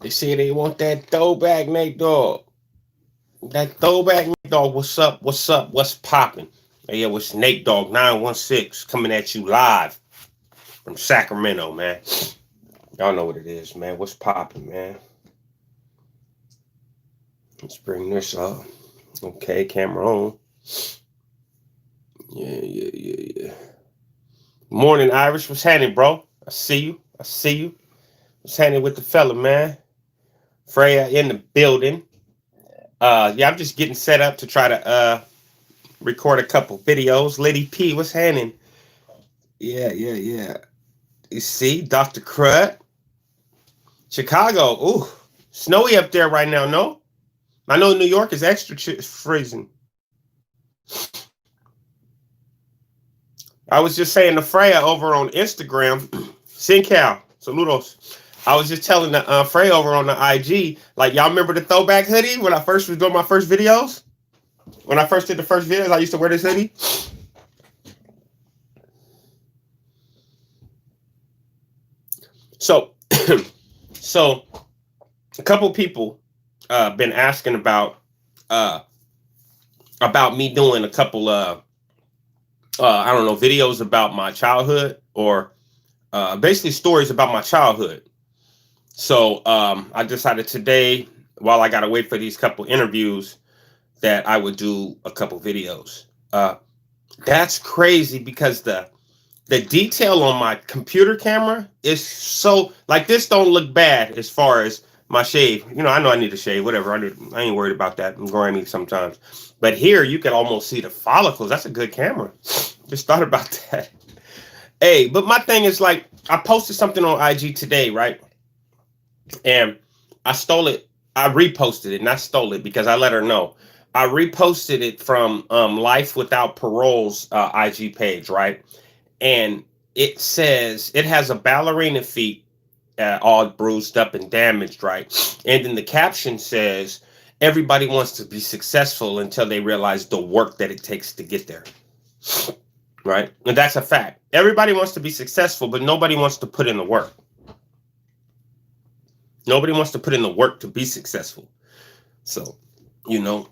They say they want that throwback Nate Dogg. That throwback Nate Dogg. What's up? What's up? What's popping? Hey, yo, it's Nate Dogg 916 coming at you live from Sacramento, man. Y'all know what it is, man. What's popping, man? Let's bring this up. Okay, camera on. Yeah. Morning, Irish. What's happening, bro? I see you. I see you. What's happening with the fella, man? Freya in the building. Yeah, I'm just getting set up to try to record a couple videos. Lady P, what's happening? Yeah. You see, Dr. Crud. Chicago. Ooh, snowy up there right now, no? I know New York is extra freezing. I was just saying to Freya over on Instagram, SinCal, saludos. I was just telling the Freya over on the IG, like, y'all remember the throwback hoodie when I first was doing my first videos? When I first did the first videos, I used to wear this hoodie. So, so a couple people been asking about me doing a couple I don't know, videos about my childhood or basically stories about my childhood. So I decided today, while I gotta wait for these couple interviews, that I would do a couple videos. That's crazy because the detail on my computer camera is so, like, this don't look bad as far as my shave. You know I need to shave, whatever. I ain't worried about that. I'm grimy sometimes. But here you can almost see the follicles. That's a good camera. Just thought about that. Hey, but my thing is, like, I posted something on IG today, right? And I stole it. I reposted it, and I stole it because I let her know. I reposted it from Life Without Parole's IG page, right? And it says it has a ballerina feet all bruised up and damaged, right? And then the caption says, everybody wants to be successful until they realize the work that it takes to get there, right? And that's a fact. Everybody wants to be successful, but nobody wants to put in the work. Nobody wants to put in the work to be successful. So,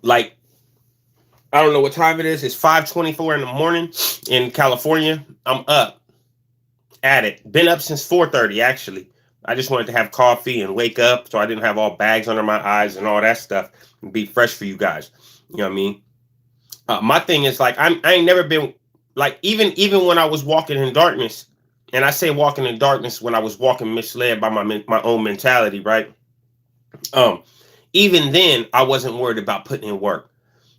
like, I don't know what time it is. It's 5:24 in the morning in California. I'm up at it. Been up since 4:30, actually. I just wanted to have coffee and wake up so I didn't have all bags under my eyes and all that stuff and be fresh for you guys. You know what I mean? My thing is, like, I ain't never been, like, even when I was walking in darkness, and I say walking in darkness when I was walking misled by my own mentality, right? Even then, I wasn't worried about putting in work.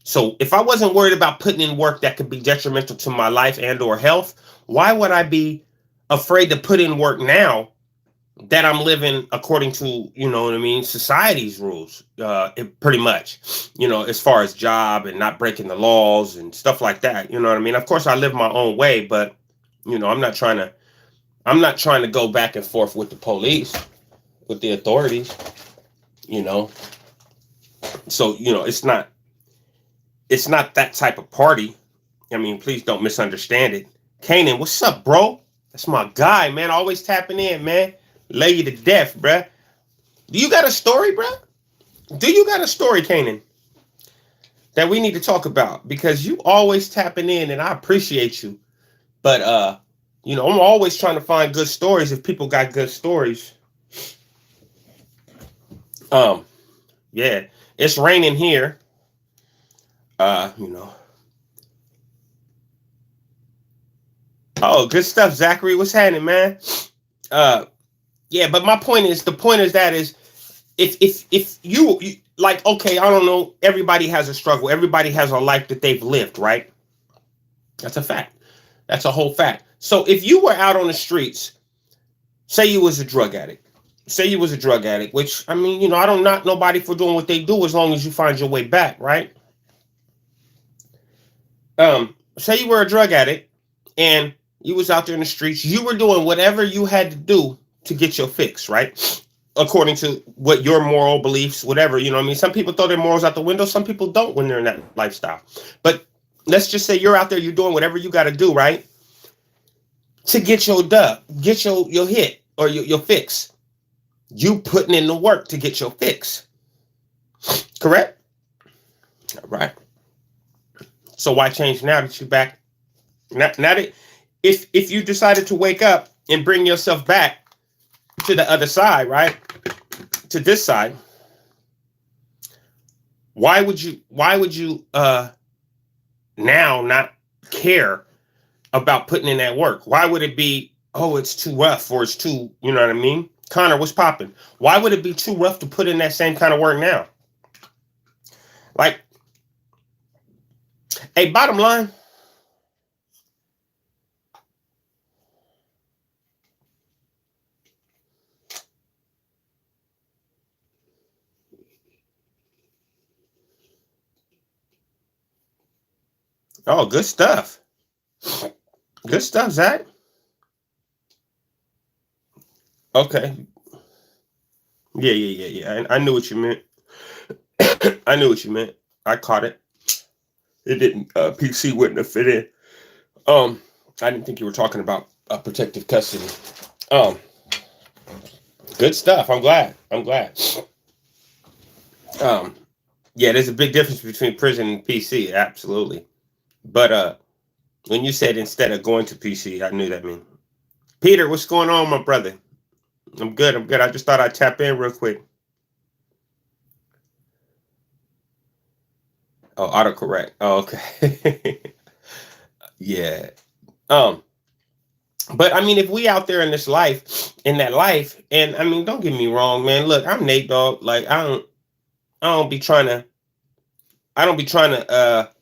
So if I wasn't worried about putting in work that could be detrimental to my life and or health, why would I be afraid to put in work now that I'm living according to, you know what I mean, society's rules, pretty much, as far as job and not breaking the laws and stuff like that. You know what I mean? Of course, I live my own way, but, I'm not trying to go back and forth with the police, with the authorities, So, it's not that type of party. I mean, please don't misunderstand it. Kanan, what's up, bro? That's my guy, man. Always tapping in, man. Lay you to death, bruh. Do you got a story, bruh? Do you got a story, Kanan, that we need to talk about? Because you always tapping in, and I appreciate you. But, I'm always trying to find good stories if people got good stories. Yeah, it's raining here. Oh, good stuff, Zachary. What's happening, man? Yeah, but the point is that is, if you like, okay, I don't know, everybody has a struggle, everybody has a life that they've lived, right? That's a fact. That's a whole fact. So if you were out on the streets, say you was a drug addict, which, I mean, I don't knock nobody for doing what they do as long as you find your way back, right? Say you were a drug addict and you was out there in the streets, you were doing whatever you had to do to get your fix, right? According to what your moral beliefs, whatever, you know what I mean? Some people throw their morals out the window, some people don't when they're in that lifestyle. But let's just say you're out there, you're doing whatever you got to do, right? To get your dub, get your hit or your fix. you putting in the work to get your fix. Correct? All right. So why change now that you're back? Now that if you decided to wake up and bring yourself back to the other side, right? To this side, why would you now not care about putting in that work? Why would it be, oh, it's too rough or it's too, you know what I mean? Connor, what's popping? Why would it be too rough to put in that same kind of work now? Like, hey, bottom line, oh, good stuff. Good stuff, Zach. Okay. Yeah. I knew what you meant. I knew what you meant. I caught it. It didn't. PC wouldn't have fit in. Um, I didn't think you were talking about protective custody. Um, good stuff. I'm glad. I'm glad. Um, yeah, there's a big difference between prison and PC. Absolutely. But when you said instead of going to PC, I knew that mean. Peter, what's going on, my brother? I'm good. I'm good. I just thought I'd tap in real quick. Oh, autocorrect. Oh, okay. Yeah. Um, but I mean, if we out there in this life, in that life, and I mean, don't get me wrong, man. Look, I'm Nate Dogg. Like, I don't be trying to, I don't be trying to.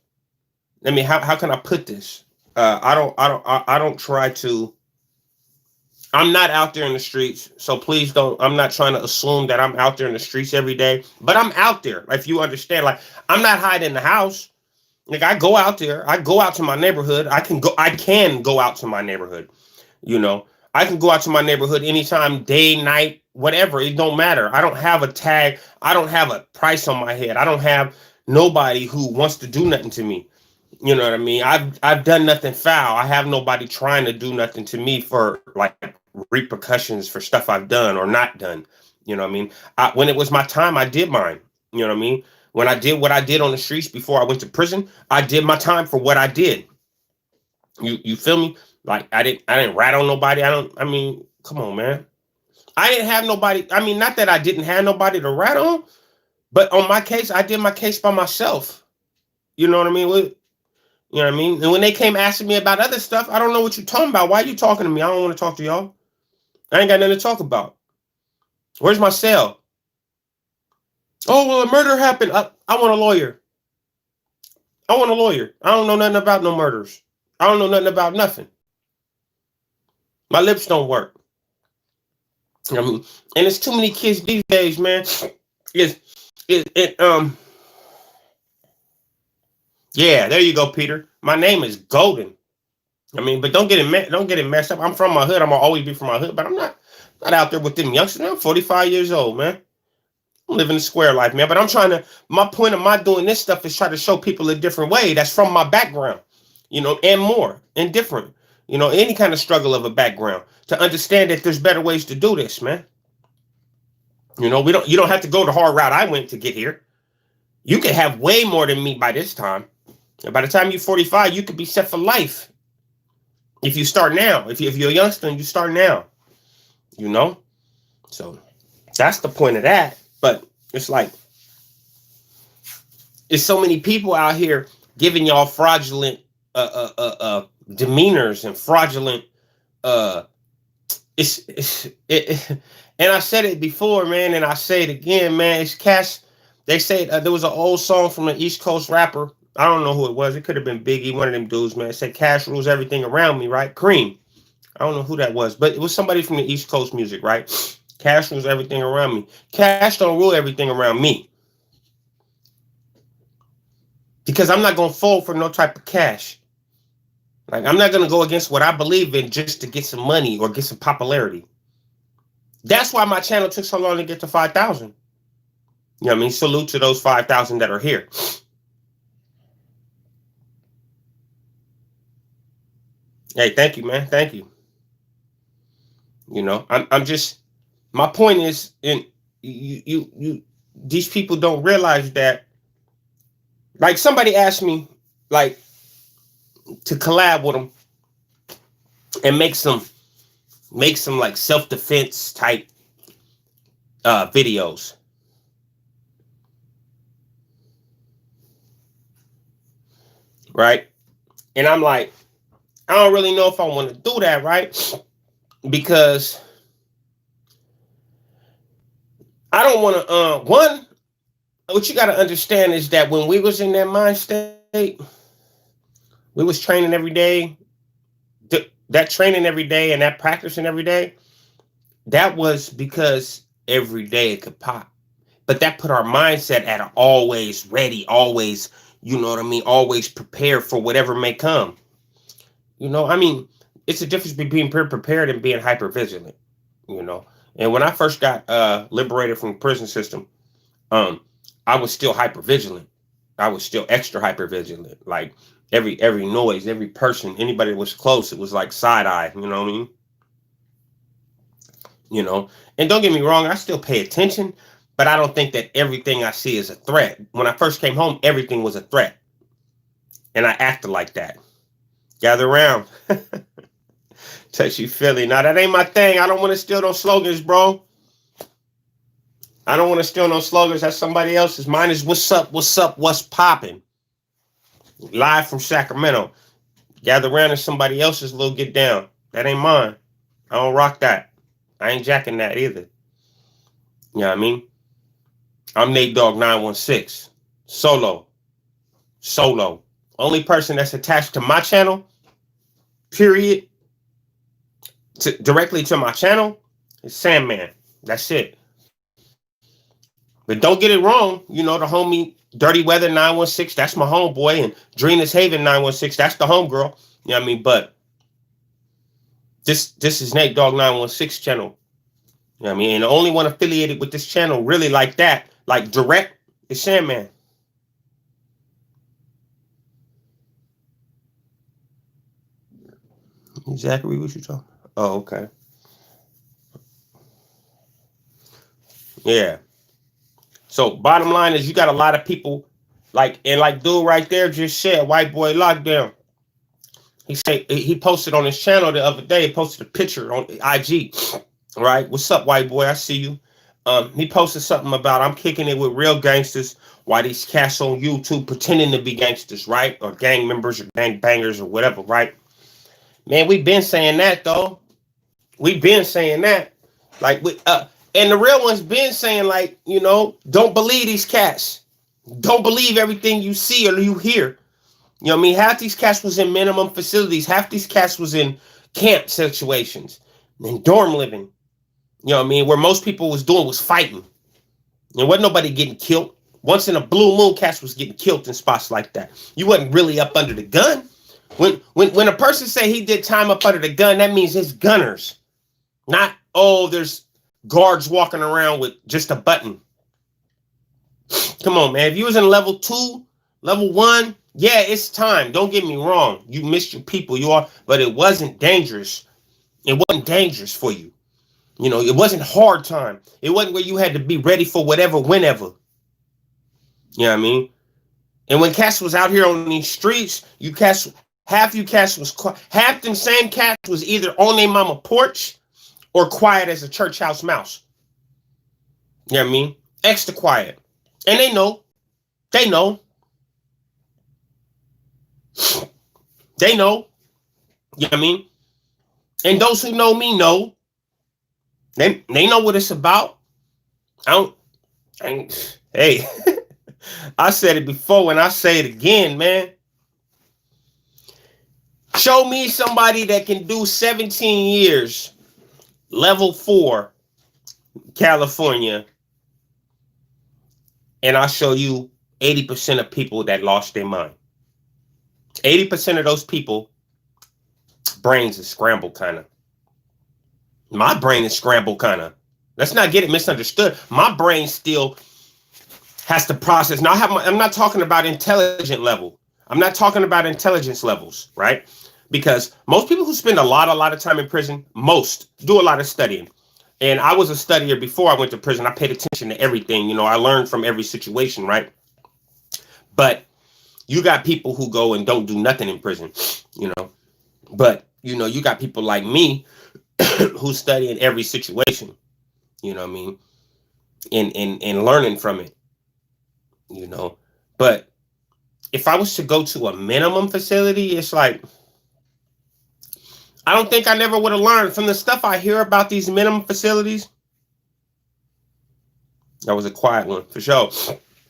I mean, how can I put this? I don't try to. I'm not out there in the streets, so please don't. I'm not trying to assume that I'm out there in the streets every day, but I'm out there. If you understand, like, I'm not hiding in the house. Like, I go out there. I go out to my neighborhood. I can go. I can go out to my neighborhood. You know, I can go out to my neighborhood anytime, day, night, whatever. It don't matter. I don't have a tag. I don't have a price on my head. I don't have nobody who wants to do nothing to me. You know what I mean? I've done nothing foul. I have nobody trying to do nothing to me for like repercussions for stuff I've done or not done. You know what I mean? When it was my time, I did mine. You know what I mean? When I did what I did on the streets before I went to prison, I did my time for what I did. You feel me? Like, I didn't rat on nobody. I mean, come on, man. I didn't have nobody. I mean, not that I didn't have nobody to rat on, but on my case, I did my case by myself. You know what I mean? You know what I mean? And when they came asking me about other stuff, I don't know what you're talking about. Why are you talking to me? I don't want to talk to y'all. I ain't got nothing to talk about. Where's my cell? Oh, well, a murder happened. I want a lawyer. I want a lawyer. I don't know nothing about no murders. I don't know nothing about nothing. My lips don't work. I mean, and it's too many kids these days, man. It's it. Yeah, there you go, Peter. My name is Golden. I mean, but don't get it messed up. I'm from my hood. I'm gonna always be from my hood, but I'm not out there with them youngsters. I'm 45 years old, man. I'm living the square life, man. But I'm trying to. My point of my doing this stuff is try to show people a different way. That's from my background, you know, and more and different. You know, any kind of struggle of a background to understand that there's better ways to do this, man. You know, we don't. You don't have to go the hard route I went to get here. You could have way more than me by this time. And by the time you're 45, you could be set for life. If you start now, if you're a youngster and you start now, you know? So that's the point of that. But it's like, there's so many people out here giving y'all fraudulent demeanors and fraudulent uh and I said it before, man, and I say it again, man. It's cash. They say there was an old song from an East Coast rapper. I don't know who it was. It could have been Biggie, one of them dudes, man. It said cash rules everything around me, right? Cream. I don't know who that was, but it was somebody from the East Coast music, right? Cash rules everything around me. Cash don't rule everything around me. Because I'm not gonna fold for no type of cash. Like, I'm not gonna go against what I believe in just to get some money or get some popularity. That's why my channel took so long to get to 5,000. You know what I mean? Salute to those 5,000 that are here. Hey, thank you, man. Thank you. You know, I'm just, my point is, in you these people don't realize that. Like, somebody asked me, like, to collab with them and make some like self-defense type videos. Right? And I'm like, I don't really know if I want to do that, right? Because I don't want to one, what you got to understand is that when we was in that mind state, we was training every day. That training every day and that practicing every day, that was because every day it could pop. But that put our mindset at always ready, always, you know what I mean, always prepared for whatever may come. You know, I mean, it's a difference between being prepared and being hyper vigilant, you know. And when I first got liberated from the prison system, I was still hyper vigilant. I was still extra hyper vigilant. Like, every noise, every person, anybody that was close, it was like side eye, you know what I mean? You know, and don't get me wrong, I still pay attention, but I don't think that everything I see is a threat. When I first came home, everything was a threat. And I acted like that. Gather around. Touchy Philly. Now, that ain't my thing. I don't want to steal those slogans, bro. I don't want to steal no slogans. That's somebody else's. Mine is what's up, what's popping. Live from Sacramento. Gather around is somebody else's little get down. That ain't mine. I don't rock that. I ain't jacking that either. You know what I mean? I'm Nate Dogg 916. Solo. Only person that's attached to my channel, period, directly to my channel, is Sandman. That's it. But don't get it wrong. You know, the homie Dirty Weather 916, that's my homeboy. And Dreena's Haven 916, that's the homegirl. You know what I mean? But this is Nate Dogg 916 channel. You know what I mean? And the only one affiliated with this channel really like that, like direct, is Sandman. Zachary, what you talking about? Oh, okay. Yeah. So bottom line is, you got a lot of people like dude right there just said, White Boy Lockdown. He posted on his channel the other day. He posted a picture on IG. Right? What's up, white boy? I see you. He posted something about, I'm kicking it with real gangsters. Why these cats on YouTube pretending to be gangsters, right? Or gang members or gang bangers or whatever, right? Man, we've been saying that though. We've been saying that. Like, and the real ones been saying, like, you know, don't believe these cats. Don't believe everything you see or you hear. You know what I mean? Half these cats was in minimum facilities. Half these cats was in camp situations and dorm living. You know what I mean? Where most people was doing was fighting. And wasn't nobody getting killed. Once in a blue moon, cats was getting killed in spots like that. You wasn't really up under the gun. When a person say he did time up under the gun, that means his gunners. Not, oh, there's guards walking around with just a button. Come on, man. If you was in level 2, level 1, yeah, it's time. Don't get me wrong. You missed your people. But it wasn't dangerous. It wasn't dangerous for you. You know, it wasn't hard time. It wasn't where you had to be ready for whatever, whenever. You know what I mean? And when cats was out here on these streets, half them same cats was either on their mama porch or quiet as a church house mouse. You know what I mean? Extra quiet. And they know. They know. They know. You know what I mean? And those who know me know. They know what it's about. Hey, I said it before and I say it again, man. Show me somebody that can do 17 years, level 4, California, and I'll show you 80% of people that lost their mind. 80% of those people, brains is scrambled kind of. My brain is scrambled kind of. Let's not get it misunderstood. My brain still has to process. Now, I'm not talking about intelligent level. I'm not talking about intelligence levels, right? Because most people who spend a lot of time in prison, most do a lot of studying. And I was a studier before I went to prison. I paid attention to everything. I learned from every situation, right? But you got people who go and don't do nothing in prison, you know. But you got people like me who study in every situation, you know what I mean, and learning from it, you know. But if I was to go to a minimum facility, it's like I don't think I never would have learned from the stuff I hear about these minimum facilities. That was a quiet one for sure.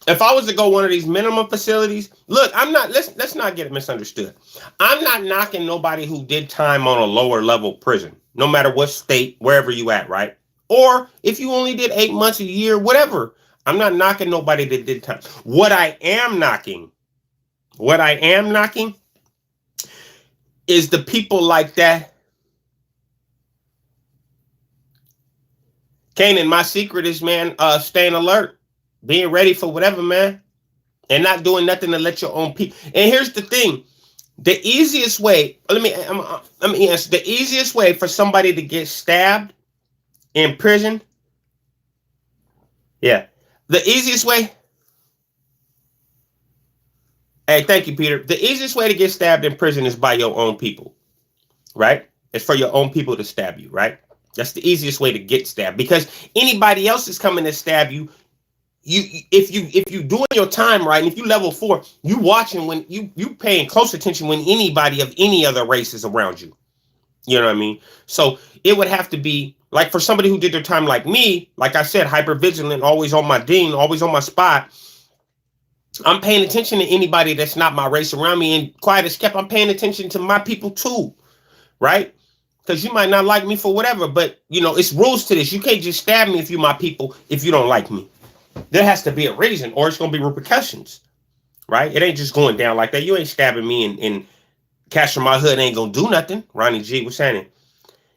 If I was to go one of these minimum facilities, look, I'm not. Let's not get it misunderstood. I'm not knocking nobody who did time on a lower level prison, no matter what state, wherever you at, right? Or if you only did 8 months a year, whatever. I'm not knocking nobody that did time. What I am knocking is the people like that. Kanan, my secret is, man, staying alert, being ready for whatever, man, and not doing nothing to let your own people. And here's the thing: the easiest way. Let me answer. The easiest way for somebody to get stabbed in prison. Yeah, the easiest way. Hey, thank you, Peter. The easiest way to get stabbed in prison is by your own people, right? It's for your own people to stab you, right? That's the easiest way to get stabbed, because anybody else is coming to stab you. If you doing your time right, and if you level 4, you watching when you paying close attention when anybody of any other race is around you. You know what I mean? So it would have to be like for somebody who did their time like me, like I said, hyper vigilant, always on my ding, always on my spot. I'm paying attention to anybody that's not my race around me, and quiet as kept, I'm paying attention to my people too, right? Because you might not like me for whatever, but it's rules to this. You can't just stab me if you're my people if you don't like me. There has to be a reason, or it's gonna be repercussions, right? It ain't just going down like that. You ain't stabbing me and Cash from my hood ain't gonna do nothing. Ronnie G was saying it.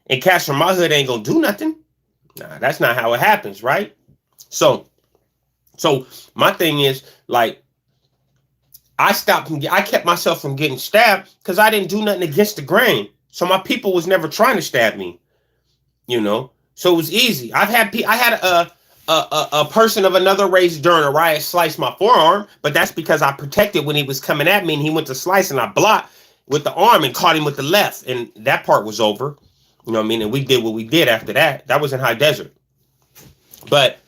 And Cash from my hood ain't gonna do nothing. Nah, that's not how it happens, right? So my thing is, like, I kept myself from getting stabbed because I didn't do nothing against the grain. So my people was never trying to stab me, So it was easy. I had a person of another race during a riot slice my forearm, but that's because I protected when he was coming at me, and he went to slice, and I blocked with the arm and caught him with the left, and that part was over. You know what I mean? And we did what we did after that. That was in high desert. But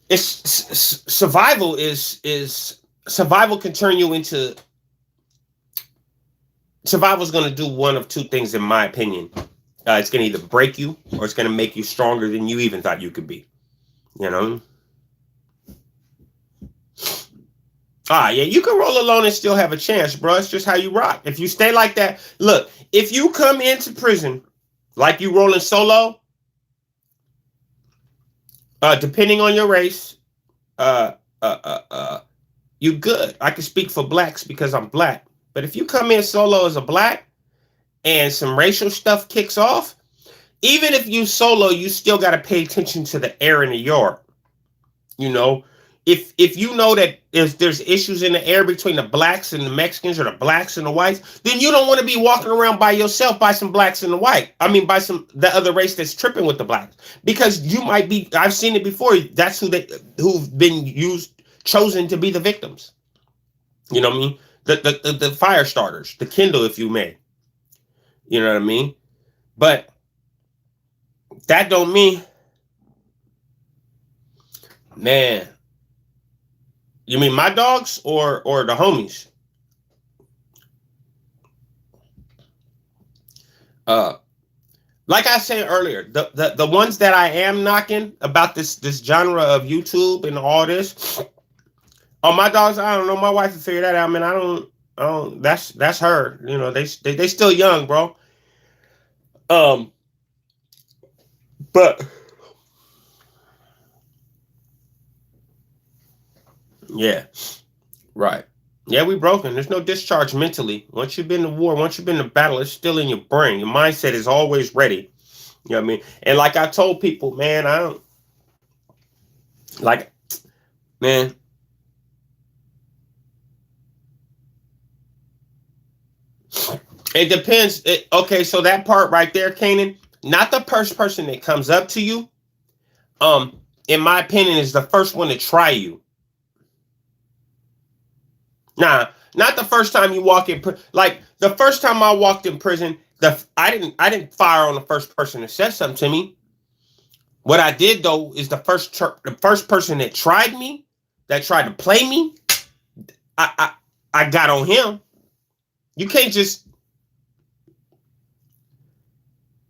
it's survival is survival can turn you into survival's going to do one of two things, in my opinion. It's going to either break you, or it's going to make you stronger than you even thought you could be. Yeah, you can roll alone and still have a chance, bro. It's just how you rock. If you stay like that, look, if you come into prison like you rolling solo, depending on your race, you good. I can speak for blacks because I'm black. But if you come in solo as a black and some racial stuff kicks off, even if you solo, you still got to pay attention to the air in the yard. If you know that if there's issues in the air between the blacks and the Mexicans, or the blacks and the whites, then you don't want to be walking around by yourself by some blacks and the white. I mean, by the other race that's tripping with the blacks, because you might be. I've seen it before. That's who've been chosen to be the victims. You know what I mean? The fire starters, the kindle, if you may. You know what I mean? But that don't mean, man. You mean my dogs or the homies? Like I said earlier, the ones that I am knocking about this genre of YouTube and all this. Oh, my dogs, I don't know. My wife will figure that out, man. I don't. That's her. They still young, bro. But yeah, right. Yeah, we broken. There's no discharge mentally. Once you've been to war, once you've been to battle, it's still in your brain. Your mindset is always ready. You know what I mean? And like I told people, man, I don't like, man. It depends. Okay, so that part right there, Kanan, not the first person that comes up to you, in my opinion, is the first one to try you. Nah, not the first time you walk in. Like the first time I walked in prison, I didn't fire on the first person that said something to me. What I did though is the first person that tried me, that tried to play me, I got on him. You can't just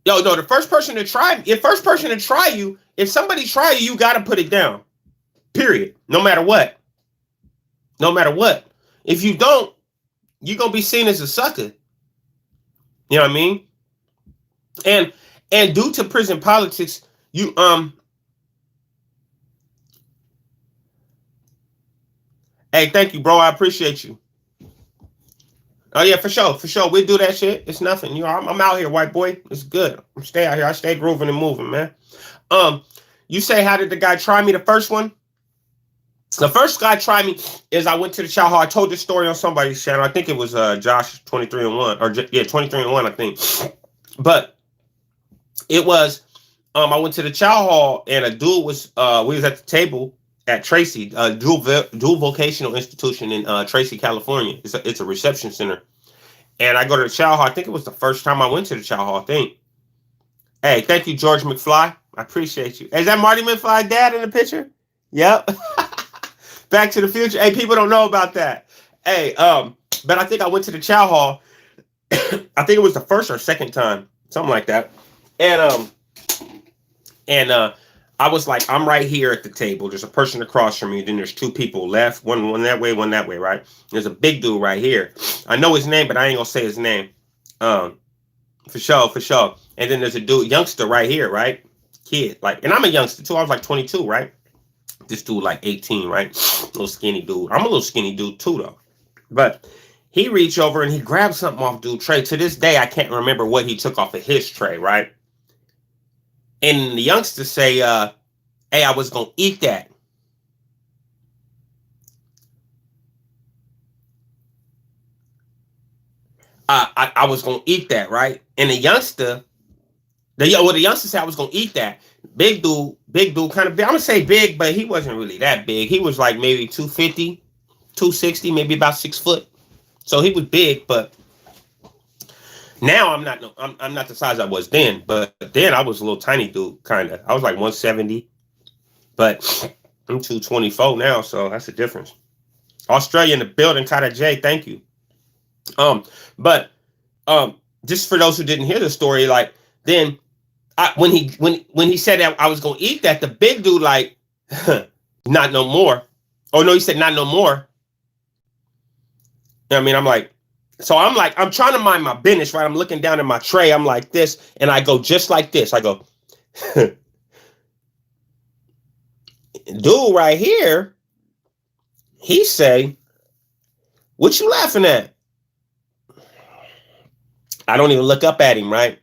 no, the first person to try, if first person to try you, if somebody try you, you gotta put it down. Period. No matter what. No matter what. If you don't, you're gonna be seen as a sucker. You know what I mean? And due to prison politics, you hey, thank you, bro. I appreciate you. Oh yeah, for sure, for sure. We'll do that shit. It's nothing. You know, I'm out here, white boy. It's good. I'm stay out here. I stay grooving and moving, man. You say, how did the guy try me? The first one? The first guy tried me is I went to the chow hall. I told this story on somebody's channel. I think it was Josh 23 and 1, or yeah, 23 and 1, I think. But it was I went to the chow hall and a dude was we was at the table at Tracy, dual vocational institution in Tracy, California. It's a reception center. And I go to the chow hall. I think it was the first time I went to the chow hall, I think. Hey, thank you, George McFly. I appreciate you. Is that Marty McFly dad in the picture? Yep. Back to the Future. Hey, people don't know about that. Hey, but I think I went to the chow hall. I think it was the first or second time, something like that. And I was like, I'm right here at the table. There's a person across from me. Then there's two people left, one that way, one that way, right? There's a big dude right here. I know his name, but I ain't gonna say his name. For sure, for sure. And then there's a dude, youngster right here, right? Kid, like, and I'm a youngster too. I was like 22, right? This dude like 18, right? Little skinny dude. I'm a little skinny dude too, though. But he reached over and he grabbed something off dude's tray. To this day, I can't remember what he took off of his tray, right? And the youngster say, hey, I was going to eat that. I was going to eat that, right? And the youngster said I was going to eat that. Big dude, kind of big. I'm going to say big, but he wasn't really that big. He was like maybe 250, 260, maybe about 6 foot. So he was big, but now I'm not the size I was then, but then I was a little tiny dude, kind of. I was like 170, but I'm 224 now, so that's the difference. Australia in the building, Kata J, thank you. But just for those who didn't hear the story, like then when he said that I was gonna eat that, the big dude like, not no more. Oh no, he said not no more. You know what I mean? I'm trying to mind my business, right? I'm looking down at my tray. I'm like this, and I go just like this. I go, dude right here, he say, what you laughing at? I don't even look up at him, right?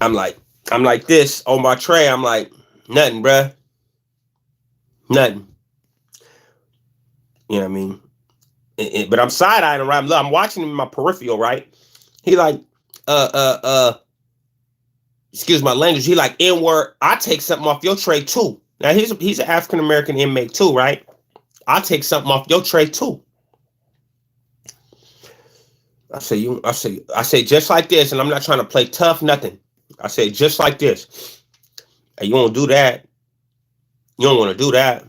I'm like this on my tray. I'm like, nothing, bruh. Nothing. You know what I mean? But I'm side-eyeing him, right? I'm watching him in my peripheral, right? He like, excuse my language. He like, N-word, I take something off your tray too. Now he's an African-American inmate too, right? I'll take something off your tray too. I say just like this, and I'm not trying to play tough, nothing. I say just like this. Hey, you won't do that. You don't want to do that.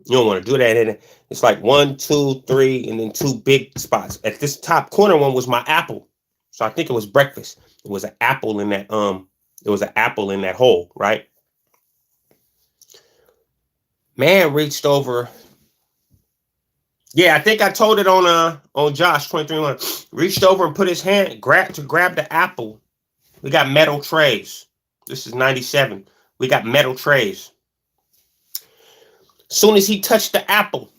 You don't want to do that. And it's like 1, 2, 3, and then 2 big spots. At this top corner one was my apple. So I think it was breakfast. It was an apple in that it was an apple in that hole, right? Man reached over. Yeah, I think I told it on Josh 23-1. Reached over and put his hand to grab the apple. We got metal trays. This is 97. We got metal trays. Soon as he touched the apple,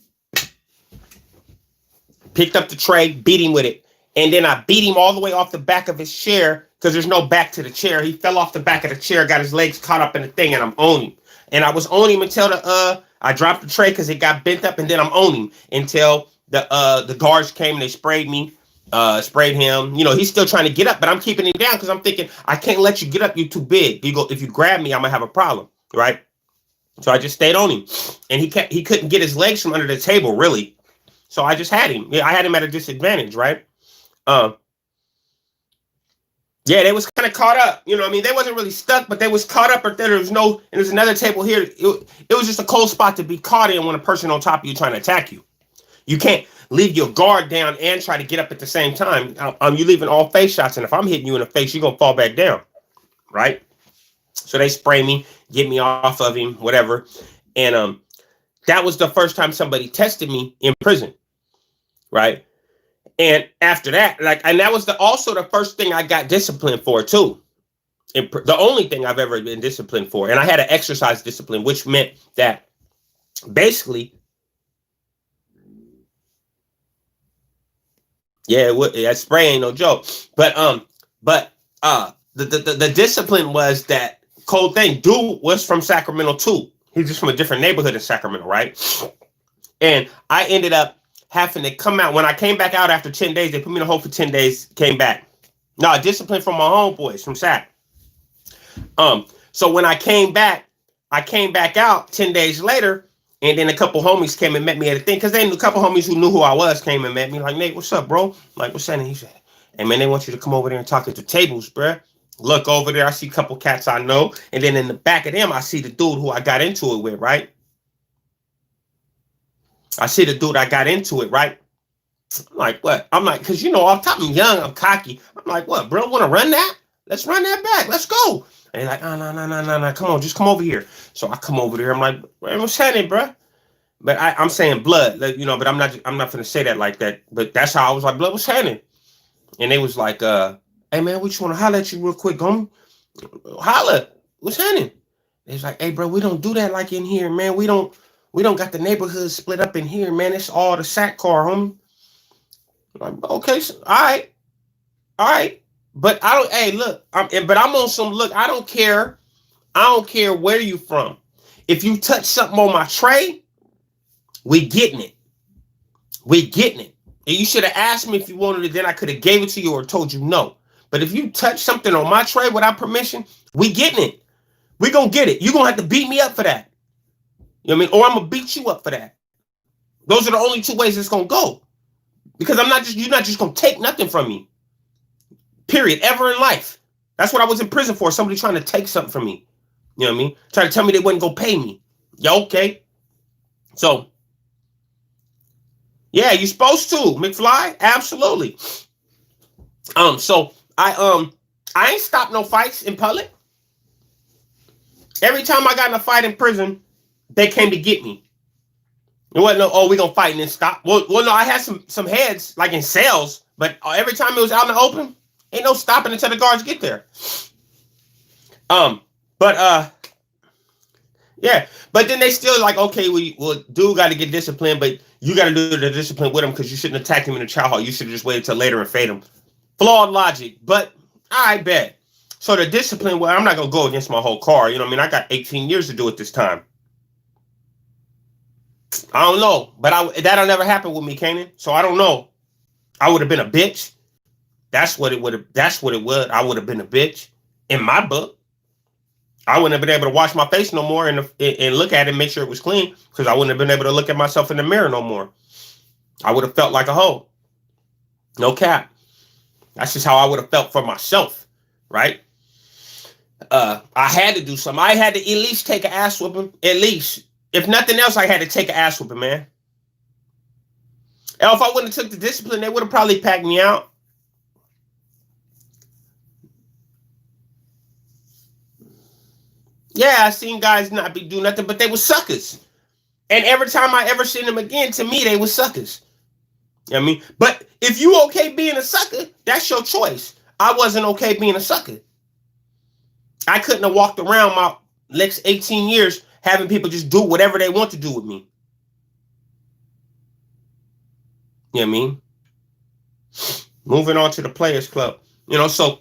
picked up the tray, beat him with it. And then I beat him all the way off the back of his chair because there's no back to the chair. He fell off the back of the chair, got his legs caught up in the thing, and I'm on him. And I was on him until I dropped the tray because it got bent up, and then I'm on him until the guards came and they sprayed me sprayed him. You know, he's still trying to get up, but I'm keeping him down because I'm thinking I can't let you get up. You're too big. If you grab me, I'm gonna have a problem, right? So I just stayed on him, and he couldn't get his legs from under the table really. So I just had him. Yeah, I had him at a disadvantage, right? Um, yeah, they was kind of caught up. You know, what I mean, they wasn't really stuck, but they was caught up. Or there was no, and there's another table here. It was just a cold spot to be caught in when a person on top of you trying to attack you. You can't leave your guard down and try to get up at the same time. You leaving all face shots, and if I'm hitting you in the face, you're gonna fall back down, right? So they spray me, get me off of him, whatever, and that was the first time somebody tested me in prison, right? And after that, and that was also the first thing I got disciplined for too. The only thing I've ever been disciplined for, and I had an exercise discipline, which meant that basically, yeah, that spray ain't no joke. But the discipline was that cold thing. Dude was from Sacramento too. He's just from a different neighborhood in Sacramento, right? And I ended up having to come out. When I came back out after 10 days, they put me in a hole for 10 days, came back. No, discipline from my homeboys from SAC. So when I came back out 10 days later, and then a couple homies came and met me at a thing, because then a couple homies who knew who I was came and met me, like, Nate, what's up, bro? I'm like, what's that? And he said, hey, man, they want you to come over there and talk at the tables, bruh. Look over there, I see a couple cats I know, and then in the back of them, I see the dude who I got into it with, right? I see the dude I got into it, right? I'm like, what? I'm like, because, you know, off top, I'm young, I'm cocky. I'm like, what, bro, want to run that? Let's run that back. Let's go. And they're like, oh, no. Come on, just come over here. So I come over there. I'm like, what's happening, bro? But I'm saying blood, you know, but I'm not going to say that like that. But that's how I was like, blood, what's happening? And they was like, hey, man, we just want to holler at you real quick, homie. Holla. What's happening? They was like, hey, bro, we don't do that like in here, man. We don't got the neighborhood split up in here, man. It's all the SAC car, homie. I'm like, okay, so, all right. But I don't. Hey, look. But I'm on some. Look, I don't care. I don't care where you from. If you touch something on my tray, we getting it. And you should have asked me if you wanted it. Then I could have gave it to you or told you no. But if you touch something on my tray without permission, we getting it. We gonna get it. You gonna have to beat me up for that. You know what I mean? Or I'm gonna beat you up for that. Those are the only two ways it's gonna go. Because you're not just gonna take nothing from me. Period. Ever in life. That's what I was in prison for. Somebody trying to take something from me. You know what I mean? Trying to tell me they wouldn't go pay me. Yeah, okay. So, yeah, you supposed to, McFly. Absolutely. So I ain't stopped no fights in public. Every time I got in a fight in prison, they came to get me. It wasn't no, oh, we gonna fight and then stop. Well, no, I had some heads like in cells, but every time it was out in the open, ain't no stopping until the guards get there. Yeah, but then they still like, okay, dude got to get disciplined, but you got to do the discipline with him because you shouldn't attack him in the chow hall. You should have just waited till later and fade him. Flawed logic, but I bet. So the discipline, well, I'm not gonna go against my whole car. You know what I mean? I got 18 years to do it this time. I don't know, but that'll never happen with me, Kanan. So I don't know. I would have been a bitch. That's what it would. I would have been a bitch in my book. I wouldn't have been able to wash my face no more and look at it and make sure it was clean because I wouldn't have been able to look at myself in the mirror no more. I would have felt like a hoe. No cap. That's just how I would have felt for myself, right? I had to do something. I had to at least take an ass whooping. At least. If nothing else, I had to take an ass whooping, man. And if I wouldn't have took the discipline, they would have probably packed me out. Yeah, I seen guys not do nothing, but they were suckers. And every time I ever seen them again, to me, they were suckers. You know what I mean? But if you okay being a sucker, that's your choice. I wasn't okay being a sucker. I couldn't have walked around my next 18 years having people just do whatever they want to do with me. You know what I mean? Moving on to the Players Club. You know, so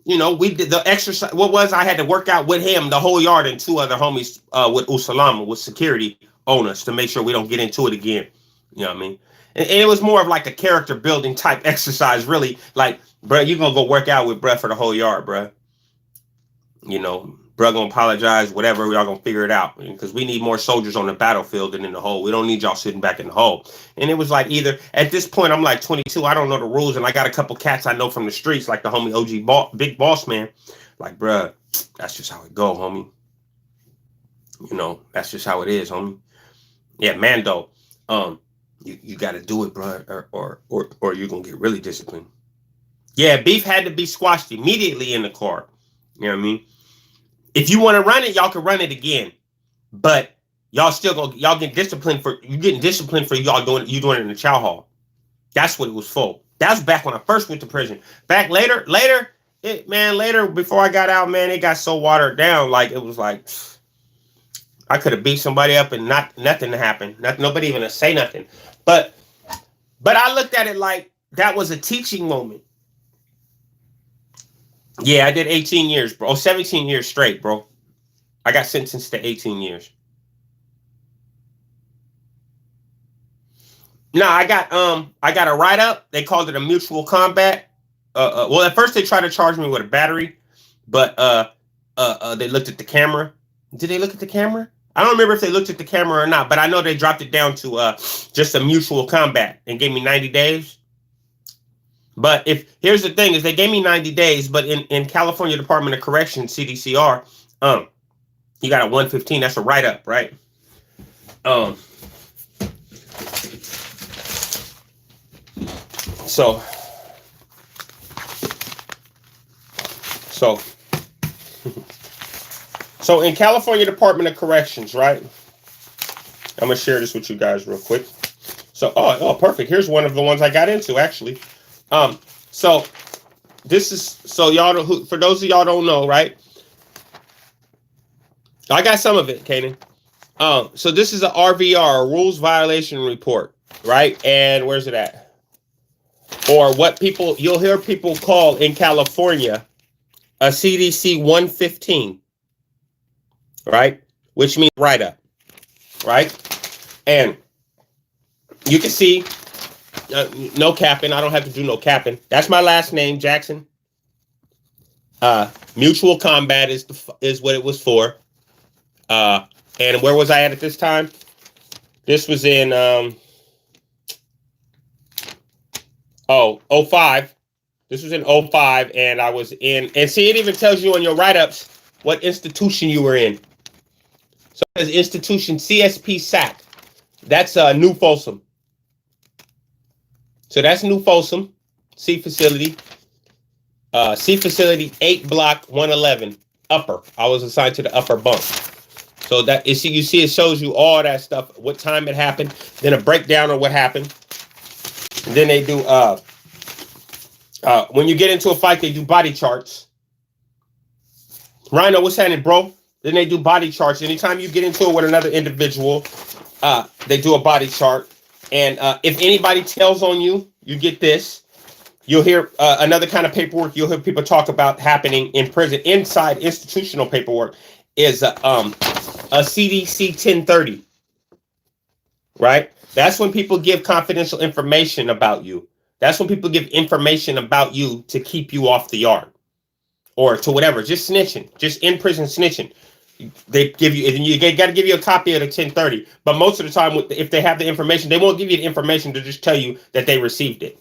we did the exercise. What was I had to work out with him, the whole yard, and two other homies with Usalama, with security owners to make sure we don't get into it again. You know what I mean? And it was more of like a character building type exercise, really. Like, bro, you're gonna go work out with bruh for the whole yard, bruh. You know, bruh gonna apologize, whatever. Y'all gonna figure it out because we need more soldiers on the battlefield than in the hole. We don't need y'all sitting back in the hole. And it was like either at this point I'm like 22, I don't know the rules, and I got a couple cats I know from the streets, like the homie Big Boss Man. Like, bruh, that's just how it go, homie. You know, that's just how it is, homie. Yeah, Mando. You got to do it, bro, or you're gonna get really disciplined. Yeah, beef had to be squashed immediately in the car. You know what I mean? If you want to run it, y'all can run it again, but y'all get disciplined for you getting disciplined for y'all doing it in the chow hall. That's what it was for. That was back when I first went to prison. Back later, before I got out, man, it got so watered down. Like it was like I could have beat somebody up and nothing to happen. Nobody even to say nothing. But I looked at it like that was a teaching moment. Yeah, I did 18 years, bro. 17 years straight, bro. I got sentenced to 18 years. No, I got a write-up. They called it a mutual combat. Well, at first they tried to charge me with a battery, but they looked at the camera. Did they look at the camera? I don't remember if they looked at the camera or not, but I know they dropped it down to just a mutual combat and gave me 90 days. But here's the thing is they gave me 90 days, but in California Department of Corrections, CDCR, you got a 115. That's a write-up, right? So in California Department of Corrections, right? I'm gonna share this with you guys real quick. So, perfect. Here's one of the ones I got into actually. So this is y'all for those of y'all don't know, right? I got some of it, Kanan. So this is a RVR, a rules violation report, right? And where's it at? Or what you'll hear people call in California a CDC 115, right? Which means write-up, right? And you can see no capping. I don't have to do no capping. That's my last name, Jackson. Mutual combat is what it was for. And where was I at this time? This was in 05. This was in 05, and I was in, and see, it even tells you on your write-ups what institution you were in. So it says institution CSP SAC. That's New Folsom. So that's New Folsom, C facility. C facility 8 block 111 upper. I was assigned to the upper bunk. So that you see it shows you all that stuff, what time it happened, then a breakdown of what happened. And then they do when you get into a fight, they do body charts. Rhino, what's happening, bro? Then they do body charts. Anytime you get into it with another individual, they do a body chart. And if anybody tells on you, you get this. You'll hear another kind of paperwork you'll hear people talk about happening in prison. Inside institutional paperwork is a CDC 1030, right? That's when people give confidential information about you. That's when people give information about you to keep you off the yard or to whatever, just snitching, just in prison snitching. They give you, and you got to give you a copy of the 1030. But most of the time, if they have the information, they won't give you the information to just tell you that they received it.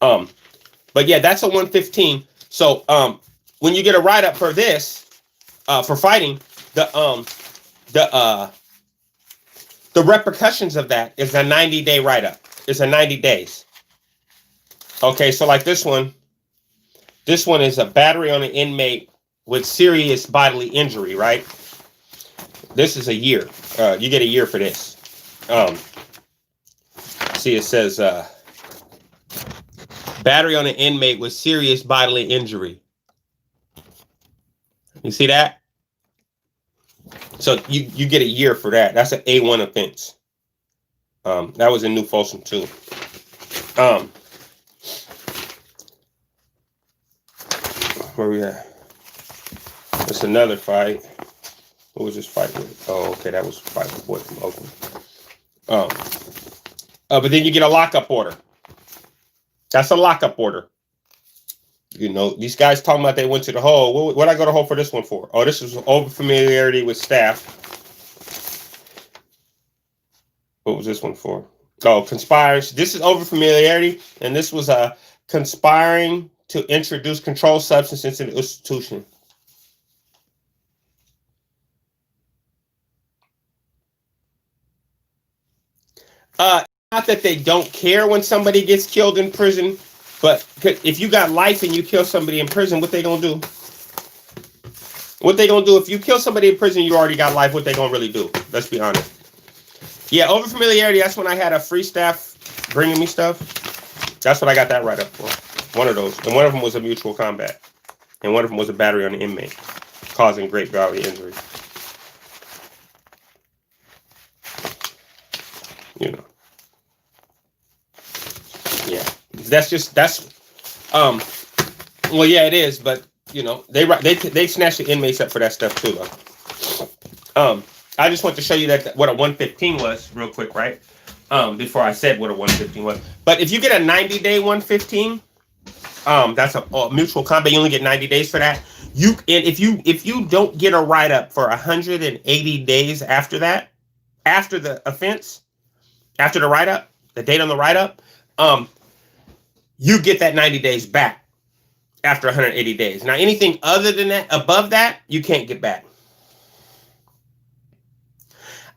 But yeah, that's a 115. So when you get a write-up for this, for fighting, the repercussions of that is a 90-day write-up. It's a 90 days. Okay, so like this one is a battery on an inmate with serious bodily injury, right? This is a year. You get a year for this. See, it says battery on an inmate with serious bodily injury. You see that? So you get a year for that. That's an A1 offense. That was in New Folsom too. Where we at? It's another fight. What was this fight with? Oh, okay, that was a fight with boy from Oakland. But then you get a lockup order. That's a lockup order. You know, these guys talking about they went to the hole. What I go to hole for this one for? Oh, this is over familiarity with staff. What was this one for? Oh, conspires. This is over familiarity, and this was conspiring to introduce controlled substance into the institution. Not that they don't care when somebody gets killed in prison, but if you got life and you kill somebody in prison, what they gonna do? What they gonna do if you kill somebody in prison? You already got life. What they gonna really do? Let's be honest. Yeah, over familiarity. That's when I had a free staff bringing me stuff. That's what I got that right up for. One of those, and one of them was a mutual combat, and one of them was a battery on the inmate, causing great bodily injury. You know. Yeah, that's well, yeah, it is, but you know, they snatch the inmates up for that stuff too, though. I just want to show you that what a 115 was real quick, right? Before I said what a 115 was. But if you get a 90-day 115, that's a mutual combat. You only get 90 days for that. If you don't get a write-up for 180 days after that, after the offense, after the write-up, the date on the write-up, you get that 90 days back after 180 days. Now, anything other than that, above that, you can't get back.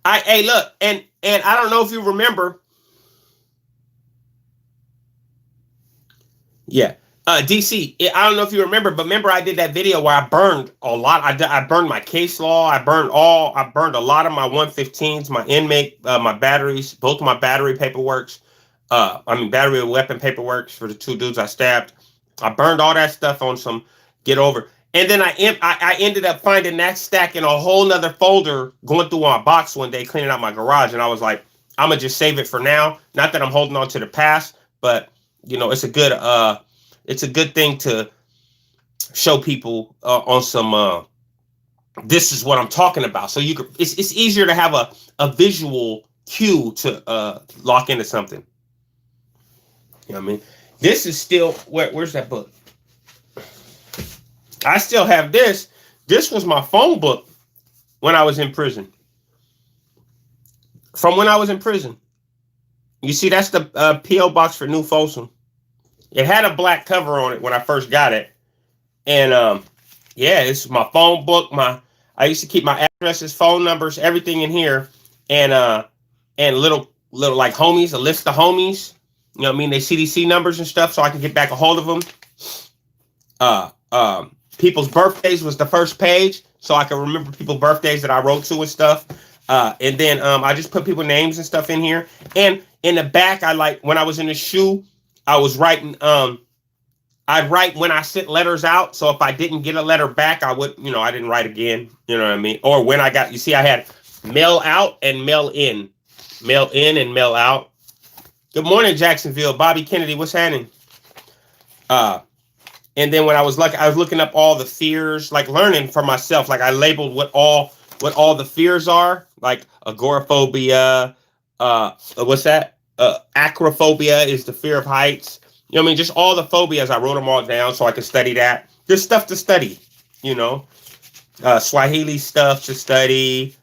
Hey, look, and I don't know if you remember. Yeah. DC, I don't know if you remember, but remember I did that video where I burned a lot. I burned my case law. I burned a lot of my 115s, my inmate, my batteries, both of my battery paperworks. Battery weapon paperworks for the two dudes I stabbed. I burned all that stuff on some get over. And then I ended up finding that stack in a whole nother folder going through my box one day, cleaning out my garage. And I was like, I'm going to just save it for now. Not that I'm holding on to the past, but you know, it's a good thing to show people on some, this is what I'm talking about. So it's easier to have a visual cue to lock into something. You know what I mean? This is still, where's that book? I still have this. This was my phone book when I was in prison. From when I was in prison. You see, that's the P.O. box for New Folsom. It had a black cover on it when I first got it. And yeah, it's my phone book. I used to keep my addresses, phone numbers, everything in here. And little like homies, a list of homies. You know what I mean? They CDC numbers and stuff so I can get back a hold of them. People's birthdays was the first page, so I can remember people's birthdays that I wrote to and stuff. And then I just put people's names and stuff in here. And in the back, when I was in the SHU, I was writing, I'd write when I sent letters out. So if I didn't get a letter back, I would, I didn't write again. You know what I mean? Or when I got, you see, I had mail out and mail in. Mail in and mail out. Good morning, Jacksonville. Bobby Kennedy, what's happening? And then when I was looking up all the fears, like learning for myself. Like I labeled what all the fears are, like agoraphobia. What's that? Acrophobia is the fear of heights. You know what I mean? Just all the phobias. I wrote them all down so I could study that. There's stuff to study, Swahili stuff to study.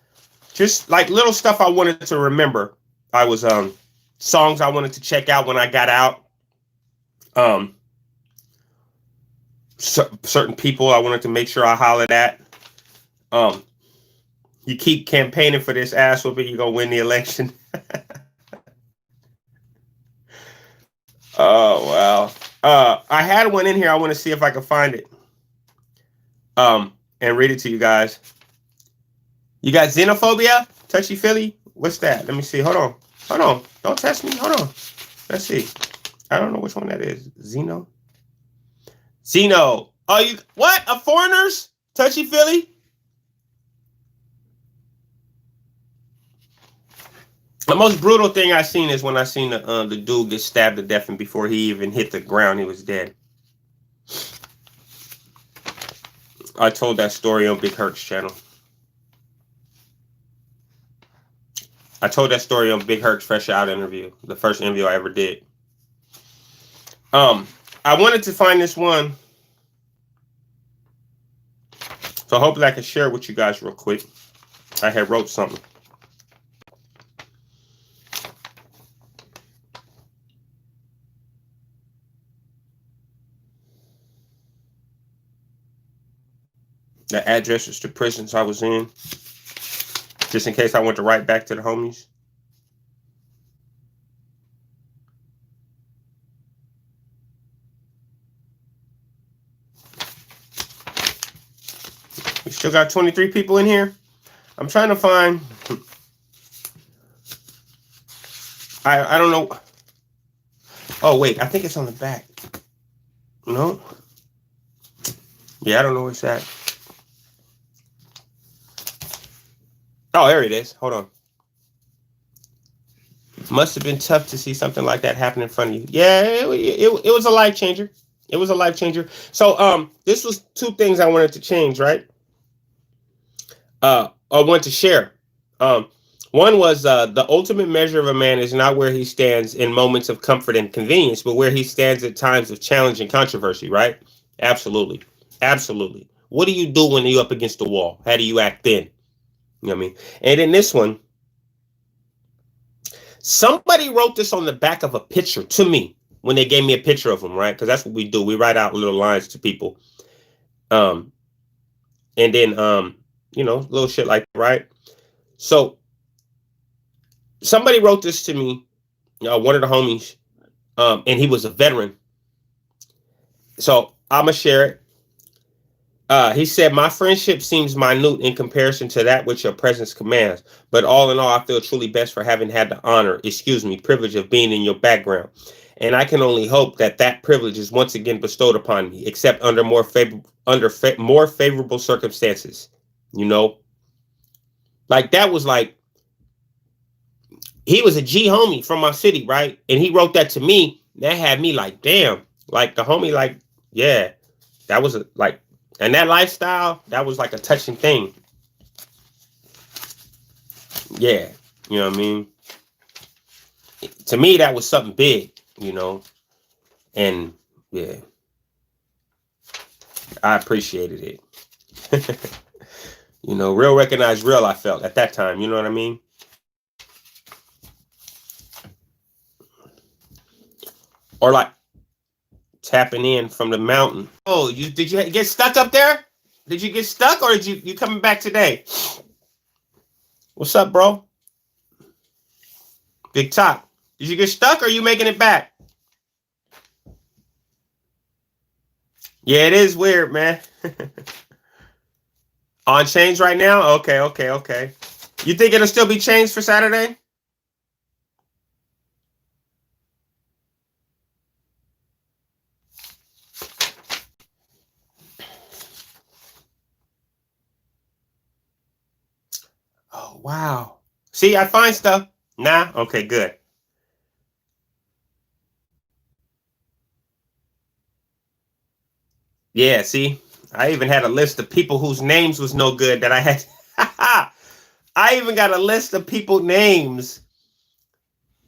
Just like little stuff I wanted to remember. I was songs I wanted to check out when I got out. Certain people I wanted to make sure I hollered at. You keep campaigning for this ass whooping, you're gonna win the election. Oh wow. I had one in here. I want to see if I can find it. And read it to you guys. You got xenophobia? Touchy Philly? What's that? Let me see. Hold on. Don't test me. Hold on. Let's see. I don't know which one that is. Xeno. Oh, you what? A foreigners? Touchy Philly? The most brutal thing I seen is when I seen the dude get stabbed to death, and before he even hit the ground, he was dead. I told that story on Big Hurt's channel. I told that story on Big Herc's Fresh Out interview, the first interview I ever did. I wanted to find this one, so hopefully I can share it with you guys real quick. I had wrote something. The addresses to prisons I was in, just in case I went to write back to the homies. We still got 23 people in here. I'm trying to find. I don't know. Oh wait, I think it's on the back. No. Yeah, I don't know where it's at. Oh, there it is. Hold on. Must have been tough to see something like that happen in front of you. Yeah, it was a life changer. It was a life changer. So this was two things I wanted to change, right? I want to share. One was the ultimate measure of a man is not where he stands in moments of comfort and convenience, but where he stands at times of challenge and controversy, right? Absolutely. Absolutely. What do you do when you're up against the wall? How do you act then? You know what I mean? And in this one, somebody wrote this on the back of a picture to me when they gave me a picture of him, right? Because that's what we do. We write out little lines to people. And then, you know, little shit like that, right? So somebody wrote this to me, one of the homies, and he was a veteran. So I'm going to share it. He said, my friendship seems minute in comparison to that which your presence commands. But all in all, I feel truly best for having had the honor, privilege of being in your background. And I can only hope that that privilege is once again bestowed upon me, except under more favorable circumstances. You know, like that was like, he was a G homie from my city, right? And he wrote that to me. That had me like, damn, like the homie, like, yeah, that was like. And that lifestyle, that was like a touching thing. Yeah, you know what I mean? To me, that was something big, you know? And yeah, I appreciated it. You know, real recognized real, I felt at that time, you know what I mean? Or like, tapping in from the mountain. Oh, did you get stuck up there? Did you get stuck, or did you coming back today? What's up, bro? Big Top. Did you get stuck, or are you making it back? Yeah, it is weird, man. On change right now? Okay. You think it'll still be changed for Saturday? Oh, wow. See, I find stuff. Nah? Okay, good. Yeah, see? I even had a list of people whose names was no good that I had. I even got a list of people names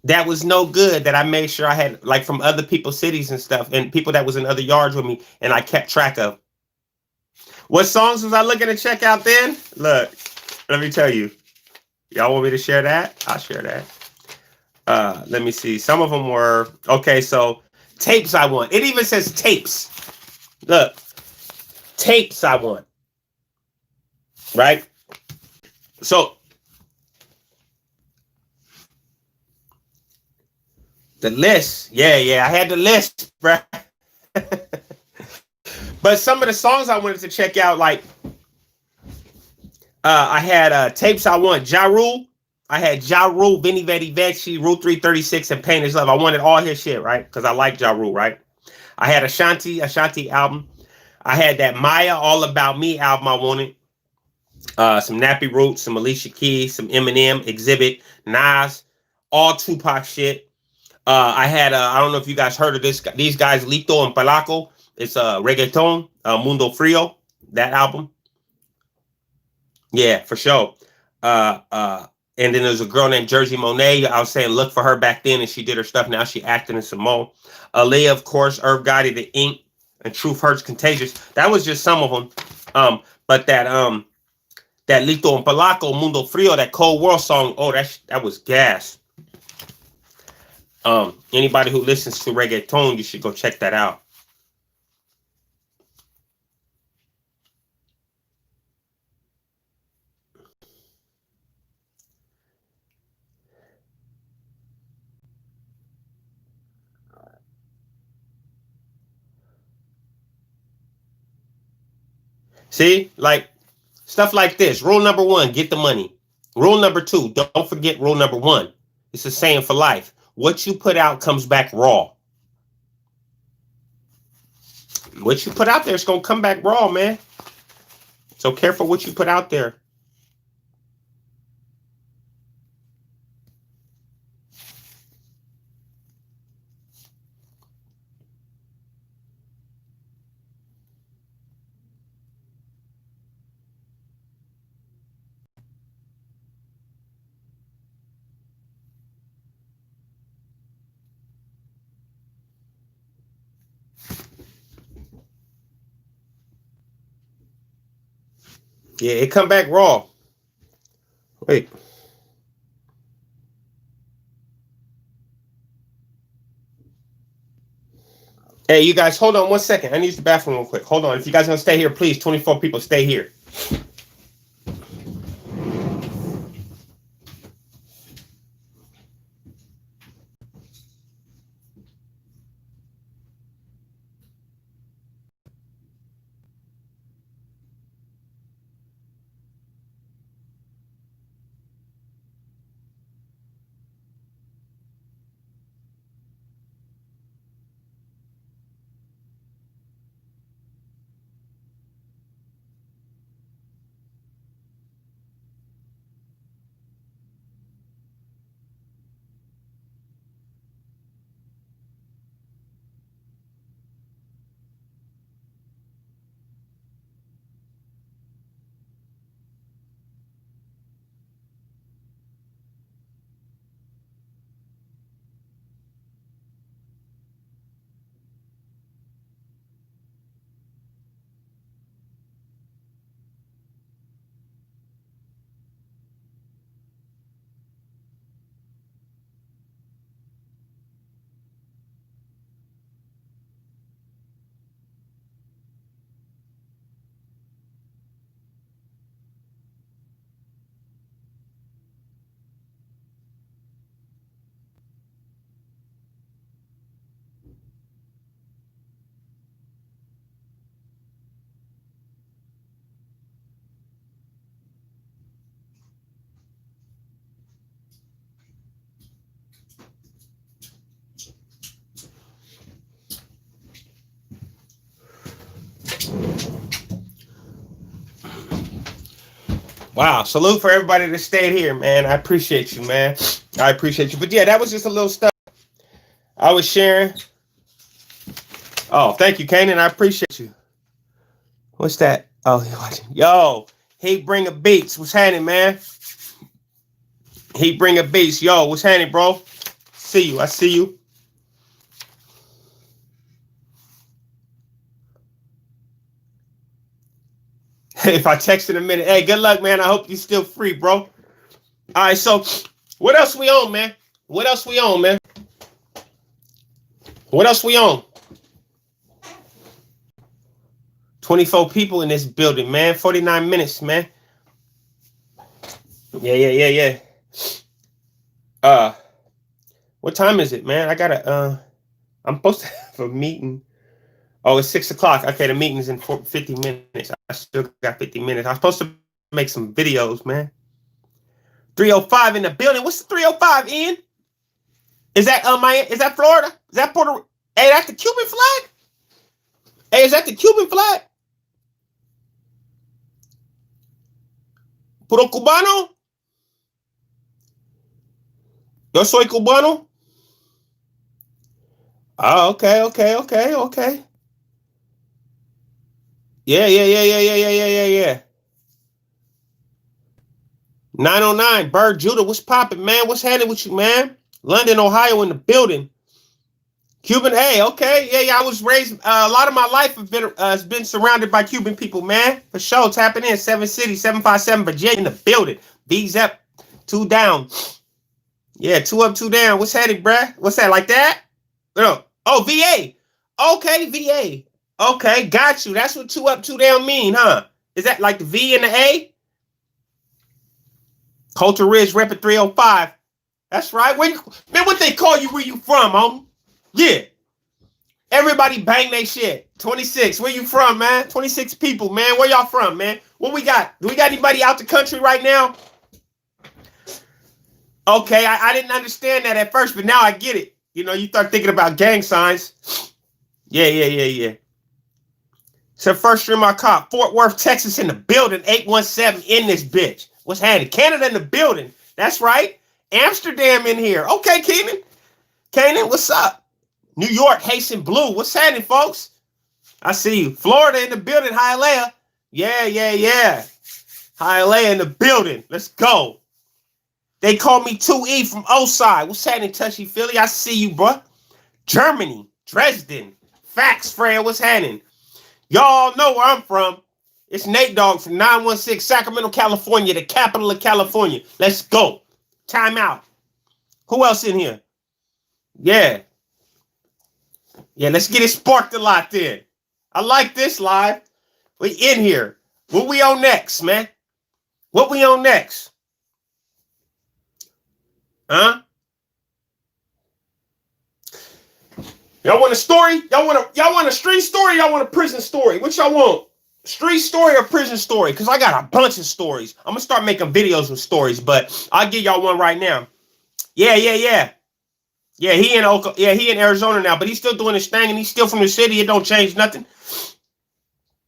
that was no good that I made sure I had, like, from other people's cities and stuff, and people that was in other yards with me, and I kept track of. What songs was I looking to check out then? Look, let me tell you. Y'all want me to share that? I'll share that. Let me see. Some of them were, okay, so tapes I want. It even says tapes. Look, tapes I want. Right? So, the list. Yeah, I had the list, bruh. But some of the songs I wanted to check out, like, I had tapes I want. Ja Rule. I had Ja Rule, Benny Vetti Vecchi, Rule 336, and Pain is Love. I wanted all his shit, right? Because I like Ja Rule, right? I had Ashanti album. I had that Maya All About Me album I wanted. Some Nappy Roots, some Alicia Keys, some Eminem, Exhibit, Nas, all Tupac shit. I had, I don't know if you guys heard of these guys, Lito and Palaco. It's Reggaeton, Mundo Frio, that album. Yeah, for sure. And then there's a girl named Jersey Monet. I was saying look for her back then, and she did her stuff. Now she acting in Simone. Aaliyah, of course, Irv Gotti, The Ink, and Truth Hurts, Contagious. That was just some of them. But that Lito and Polaco, Mundo Frio, that Cold World song, oh, that was gas. Anybody who listens to reggaeton, you should go check that out. See, like stuff like this. Rule number 1, get the money. Rule number 2, don't forget rule number 1. It's a saying for life. What you put out comes back raw. What you put out there is going to come back raw, man. So careful what you put out there. Yeah, it come back raw. Wait. Hey, you guys, hold on 1 second. I need to use the bathroom real quick. Hold on. If you guys want to stay here, please, 24 people, stay here. Wow, salute for everybody that stayed here, man. I appreciate you, man. I appreciate you. But yeah, that was just a little stuff I was sharing. Oh, thank you, Kanan. I appreciate you. What's that? Oh, you're watching. Yo, he bring a beats. What's happening, man? He bring a beats. Yo, what's happening, bro? See you. I see you. If I text in a minute, hey, good luck, man. I hope you're still free, bro. All right, so what else we on, man? What else we on, man? What else we on? 24 people in this building, man. 49 minutes, man. Yeah. What time is it, man? I gotta I'm supposed to have a meeting. Oh, it's 6 o'clock. Okay, the meeting's in 50 minutes. I still got 50 minutes. I'm supposed to make some videos, man. 305 in the building. What's the 305, Ian? Is that Miami? Is that Florida? Is that Puerto Rico? Hey, that's the Cuban flag? Hey, is that the Cuban flag? Puro cubano? Yo soy cubano? Oh, okay. Yeah. 909, Bird Judah, what's popping, man? What's happening with you, man? London, Ohio in the building. Cuban, hey, okay. Yeah, I was raised, a lot of my life has been surrounded by Cuban people, man. For sure, tapping in, 7 City, 757, Virginia in the building. B's up, 2 down. Yeah, 2 up, 2 down. What's happening, bruh? What's that, like that? No. Oh, VA. Okay, VA. Okay, got you. That's what 2 up, 2 down mean, huh? Is that like the V and the A? Culture Ridge, rep at 305. That's right. Man, what they call you where you from, homie? Yeah. Everybody bang they shit. 26. Where you from, man? 26 people, man. Where y'all from, man? What we got? Do we got anybody out the country right now? Okay, I didn't understand that at first, but now I get it. You know, you start thinking about gang signs. Yeah. So first stream I caught. Fort Worth, Texas in the building. 817 in this bitch. What's happening? Canada in the building. That's right. Amsterdam in here. Okay, Kanan, what's up? New York, Haitian Blue. What's happening, folks? I see you. Florida in the building. Hialeah. Yeah. Hialeah in the building. Let's go. They call me 2E from Oside. What's happening, Touchy Philly? I see you, bro. Germany, Dresden. Facts, Fred. What's happening? Y'all know where I'm from. It's Nate Dogg from 916 Sacramento, California, the capital of California. Let's go. Time out. Who else in here? Yeah, let's get it sparked a lot then. I like this live. We in here. What we on next, man? What we on next? Huh? Y'all want a story? Y'all want a street story? Y'all want a prison story? What y'all want? Street story or prison story? Because I got a bunch of stories. I'm gonna start making videos with stories, but I'll give y'all one right now. Yeah. Yeah, he in Arizona now, but he's still doing his thing, and he's still from the city. It don't change nothing.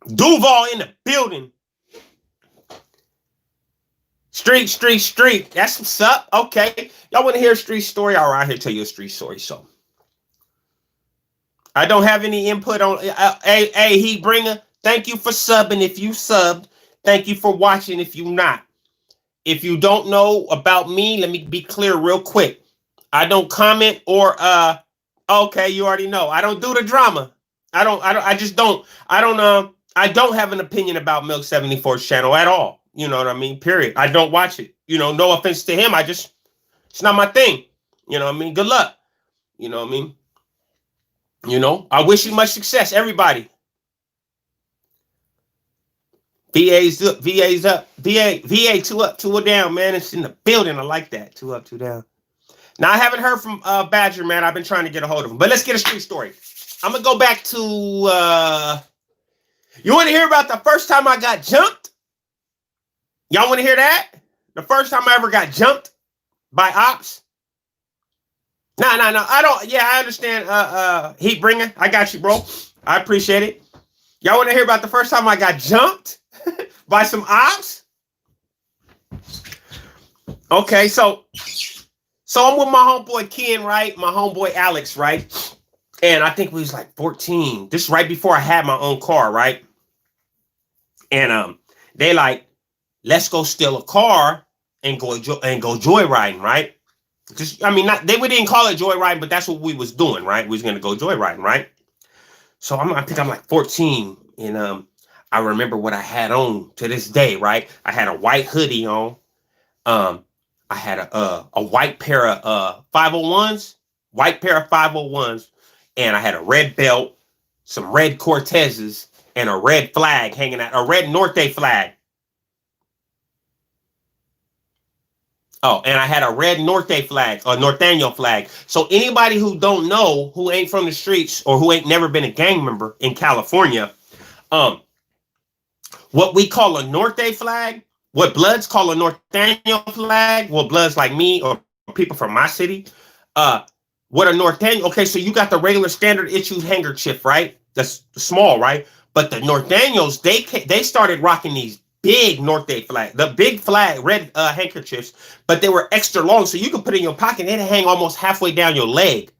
Duval in the building. Street. That's what's up. Okay. Y'all want to hear a street story? All right, here tell you a street story. So I don't have any input on hey, Heat Bringer. Thank you for subbing if you subbed. Thank you for watching if you not. If you don't know about me, let me be clear real quick. I don't comment or okay, you already know. I don't do the drama. I don't have an opinion about Milk 74's channel at all. You know what I mean? Period. I don't watch it. You know, no offense to him. It's not my thing. You know what I mean? Good luck. You know what I mean? You know, I wish you much success, everybody. VA's up. VA 2 up, 2 down, man. It's in the building. I like that. 2 up, 2 down. Now, I haven't heard from Badger, man. I've been trying to get a hold of him. But let's get a street story. I'm going to go back to... you want to hear about the first time I got jumped? Y'all want to hear that? The first time I ever got jumped by ops? No. I don't... Yeah, I understand. Heat Bringer. I got you, bro. I appreciate it. Y'all want to hear about the first time I got jumped by some ops? Okay, so I'm with my homeboy Ken, right? My homeboy Alex, right? And I think we was like 14. This is right before I had my own car, right? And they like, let's go steal a car and go joyriding, right? Just, I mean, they didn't call it joyriding, but that's what we was doing, right? We was gonna go joyriding, right? So I think I'm like 14, and I remember what I had on to this day, right? I had a white hoodie on. I had a white pair of 501s, and I had a red belt, some red Cortezes, and a red flag hanging out, a red Norte flag. Oh, and I had a red Norte flag, a Norteño flag. So anybody who don't know, who ain't from the streets or who ain't never been a gang member in California, what we call a Norte flag, what Bloods call a Norteño flag, well, Bloods like me or people from my city, what a Norteño, okay, so you got the regular standard issued handkerchief, right? That's small, right? But the Norteños, they started rocking these big Norte flag, the big flag, red handkerchiefs, but they were extra long, so you could put it in your pocket and it'd hang almost halfway down your leg,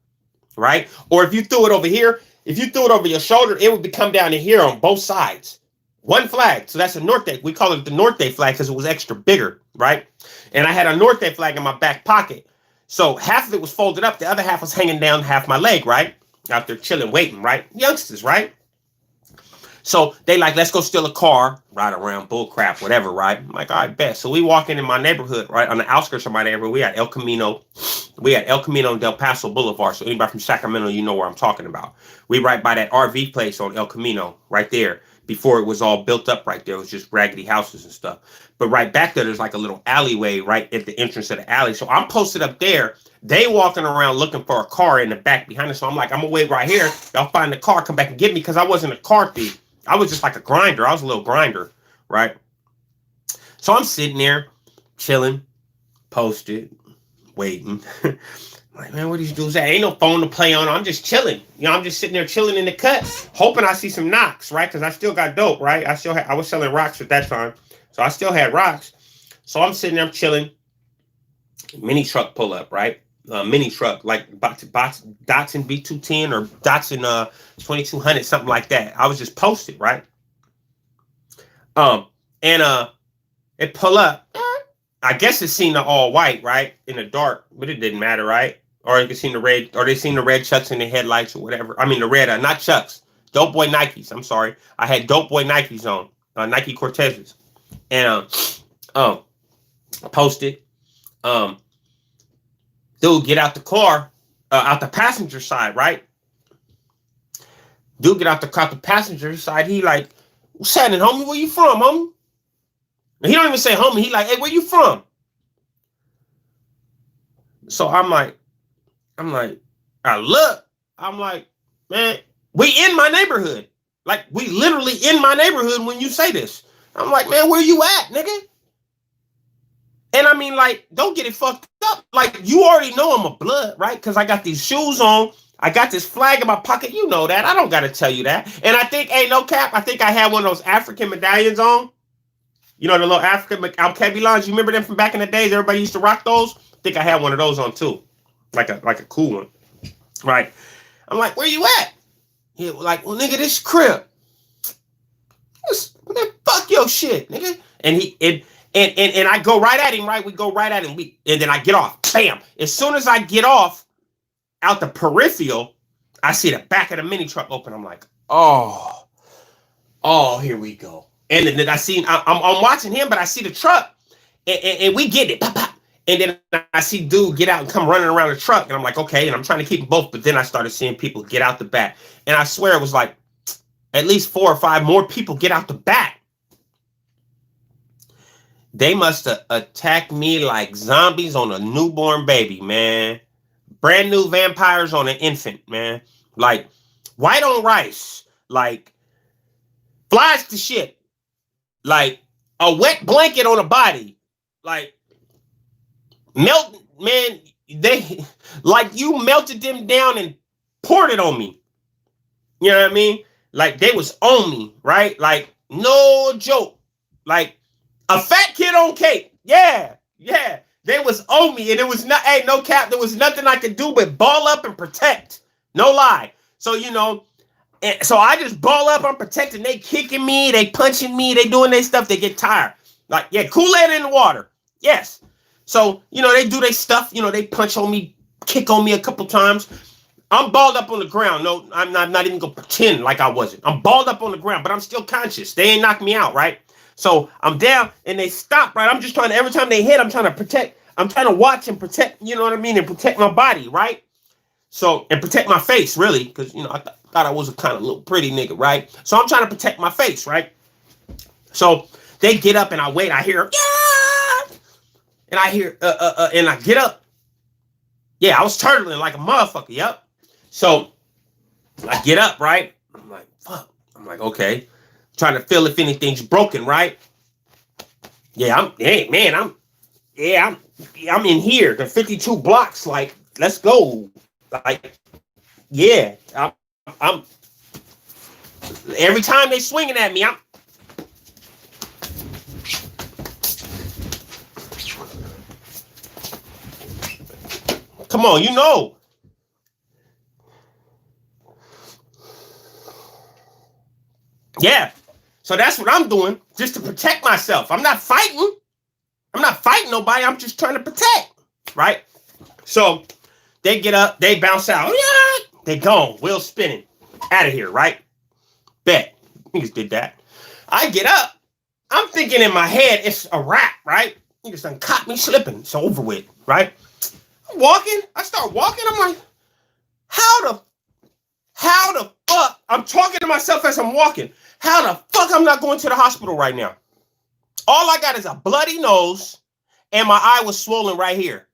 right? Or if you threw it over here, if you threw it over your shoulder, it would come down to here on both sides, One flag. So that's a Norte. We call it the Norte flag because it was extra bigger, right? And I had a Norte flag in my back pocket. So half of it was folded up. The other half was hanging down half my leg, right? Out there chilling, waiting, right? Youngsters, right? So they like, let's go steal a car, ride around, bull crap, whatever, right? I'm like, all right, bet. So we walk in my neighborhood, right? On the outskirts of my neighborhood, we had El Camino. We had El Camino and Del Paso Boulevard. So anybody from Sacramento, you know where I'm talking about. We right by that RV place on El Camino, right there. Before it was all built up right there. It was just raggedy houses and stuff. But right back there, there's like a little alleyway right at the entrance of the alley. So I'm posted up there. They walking around looking for a car in the back behind us. So I'm like, I'm going to wait right here. Y'all find the car, come back and get me because I wasn't a car thief. I was just like a grinder. I was a little grinder, right? So I'm sitting there, chilling, posted, waiting. Like, man, what these dudes at? Ain't no phone to play on. I'm just chilling. You know, I'm just sitting there chilling in the cut, hoping I see some knocks, right? Because I still got dope, right? I was selling rocks at that time. So I still had rocks. So I'm sitting there chilling. Mini truck pull up, right? Mini truck, like Datsun B210 or Datsun 2200, something like that. I was just posted, right? And it pull up. I guess it seen the all white, right? In the dark, but it didn't matter, right? Or you can see the red, or they seen the red Chucks in the headlights or whatever. I mean the red, not Chucks, Dope Boy Nikes. I'm sorry, I had Dope Boy Nikes on, Nike Cortezes, and posted. Dude, get out the car, out the passenger side, right? Dude, get out the passenger side. He like, what's happening, homie? Where you from, homie? And he don't even say homie. He like, hey, where you from? So I'm like, I look. I'm like, man, we in my neighborhood. Like, we literally in my neighborhood when you say this. I'm like, man, where you at, nigga? And I mean, like, don't get it fucked up. Like, you already know I'm a blood, right? Because I got these shoes on. I got this flag in my pocket. You know that. I don't got to tell you that. And I think, hey, no cap, I think I had one of those African medallions on. You know, the little African Alkebulans. You remember them from back in the days? Everybody used to rock those. I think I had one of those on, too. Like a cool one. Right. I'm like, where you at? He was like, well, nigga, this crib. Man, fuck your shit, nigga. And I go right at him, right? We go right at him. And then I get off. Bam. As soon as I get off out the peripheral, I see the back of the mini truck open. I'm like, oh, here we go. And then I'm watching him, but I see the truck. And we get it. Pop, pop. And then I see dude get out and come running around the truck. And I'm like, okay. And I'm trying to keep them both. But then I started seeing people get out the back. And I swear it was like at least 4 or 5 more people get out the back. They must have attacked me like zombies on a newborn baby, man. Brand new vampires on an infant, man. Like white on rice. Like flies to shit. Like a wet blanket on a body. Like melt, man. They like you melted them down and poured it on me. You know what I mean? Like they was on me, right? Like no joke. Like a fat kid on cake. Yeah. They was on me, and it was not, hey, no cap, there was nothing I could do but ball up and protect. No lie. So, you know, so I just ball up, I'm protecting. They kicking me, they punching me, they doing their stuff, they get tired. Like, yeah, Kool-Aid in the water. Yes. So, you know, they do their stuff, you know, they punch on me, kick on me a couple times. I'm balled up on the ground. No, I'm not even gonna pretend like I wasn't. I'm balled up on the ground, but I'm still conscious. They ain't knocked me out, right? So I'm down and they stop, right? I'm just trying to, every time they hit, I'm trying to protect. I'm trying to watch and protect, you know what I mean? And protect my body, right? So, and protect my face, really. Because, you know, I thought I was a kind of little pretty nigga, right? So I'm trying to protect my face, right? So they get up and I wait. I hear, yeah! And I hear, and I get up. Yeah, I was turtling like a motherfucker, yep. So I get up, right? I'm like, fuck. I'm like, okay. Trying to feel if anything's broken, right? Yeah, I'm in here. The 52 blocks, like, let's go. Like, yeah, I'm every time they swinging at me, I'm come on, you know. Yeah. So that's what I'm doing just to protect myself. I'm not fighting. I'm not fighting nobody. I'm just trying to protect, right? So they get up, they bounce out. Yeah, they gone, wheels spinning, out of here, right? Bet. Niggas did that. I get up. I'm thinking in my head, it's a wrap, right? Niggas done caught me slipping. It's over with, right? I'm walking. I start walking. I'm like, how the fuck? I'm talking to myself as I'm walking. How the fuck I'm not going to the hospital right now? All I got is a bloody nose and my eye was swollen right here.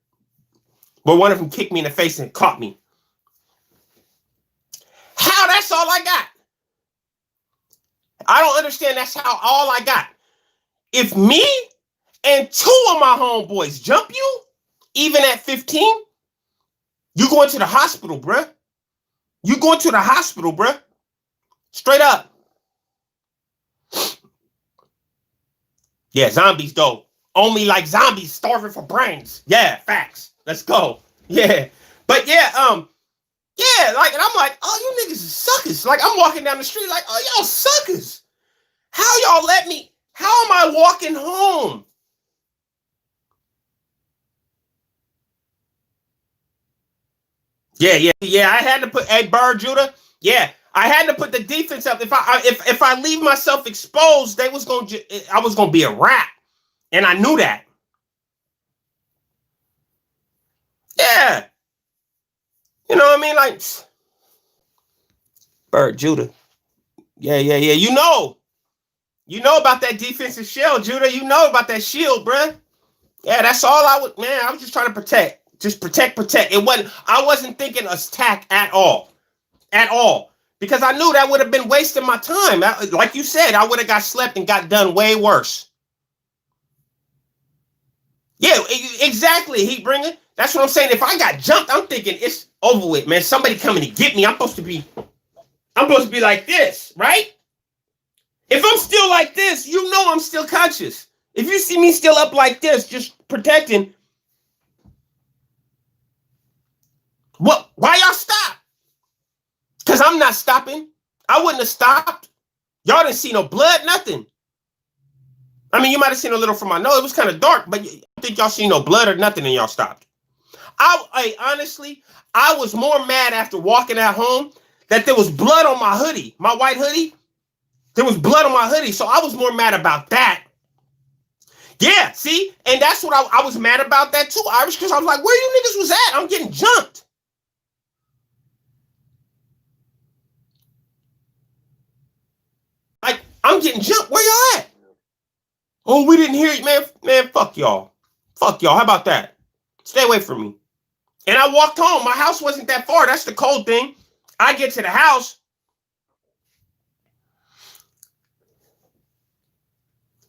But one of them kicked me in the face and caught me. How? That's all I got. I don't understand. That's how all I got. If me and two of my homeboys jump you, even at 15, you going to the hospital, bruh. You going to the hospital, bruh. Straight up. Yeah, zombies though. On me like zombies starving for brains. Yeah, facts. Let's go. Yeah. But yeah, like, and I'm like, oh, you niggas is suckers. Like, I'm walking down the street like, oh, y'all suckers. How y'all let me, how am I walking home? Yeah. I had to put, hey, Bird Judah. Yeah, I had to put the defense up. If I leave myself exposed, I was gonna be a wrap, and I knew that. Yeah, you know what I mean, like Bird Judah. Yeah. You know about that defensive shell, Judah. You know about that shield, bruh. Yeah, that's all I was just trying to protect. Just protect. I wasn't thinking attack at all. Because I knew that would have been wasting my time. Like you said, I would have got slept and got done way worse. Yeah, exactly, Heatbringer. That's what I'm saying. If I got jumped, I'm thinking it's over with, man. Somebody coming to get me. I'm supposed to be like this, right? If I'm still like this, you know I'm still conscious. If you see me still up like this, just protecting, what? Why y'all stop? Because I'm not stopping. I wouldn't have stopped. Y'all didn't see no blood, nothing. I mean, you might have seen a little from my nose. It was kind of dark, but I don't think y'all seen no blood or nothing and y'all stopped. Honestly, I was more mad after walking at home that there was blood on my hoodie, my white hoodie. There was blood on my hoodie, so I was more mad about that. Yeah, see? And that's what I was mad about that too, Irish, because I was like, where you niggas was at? I'm getting jumped. Like, I'm getting jumped. Where y'all at? Oh, we didn't hear you, man. Man, fuck y'all. Fuck y'all. How about that? Stay away from me. And I walked home. My house wasn't that far. That's the cold thing. I get to the house.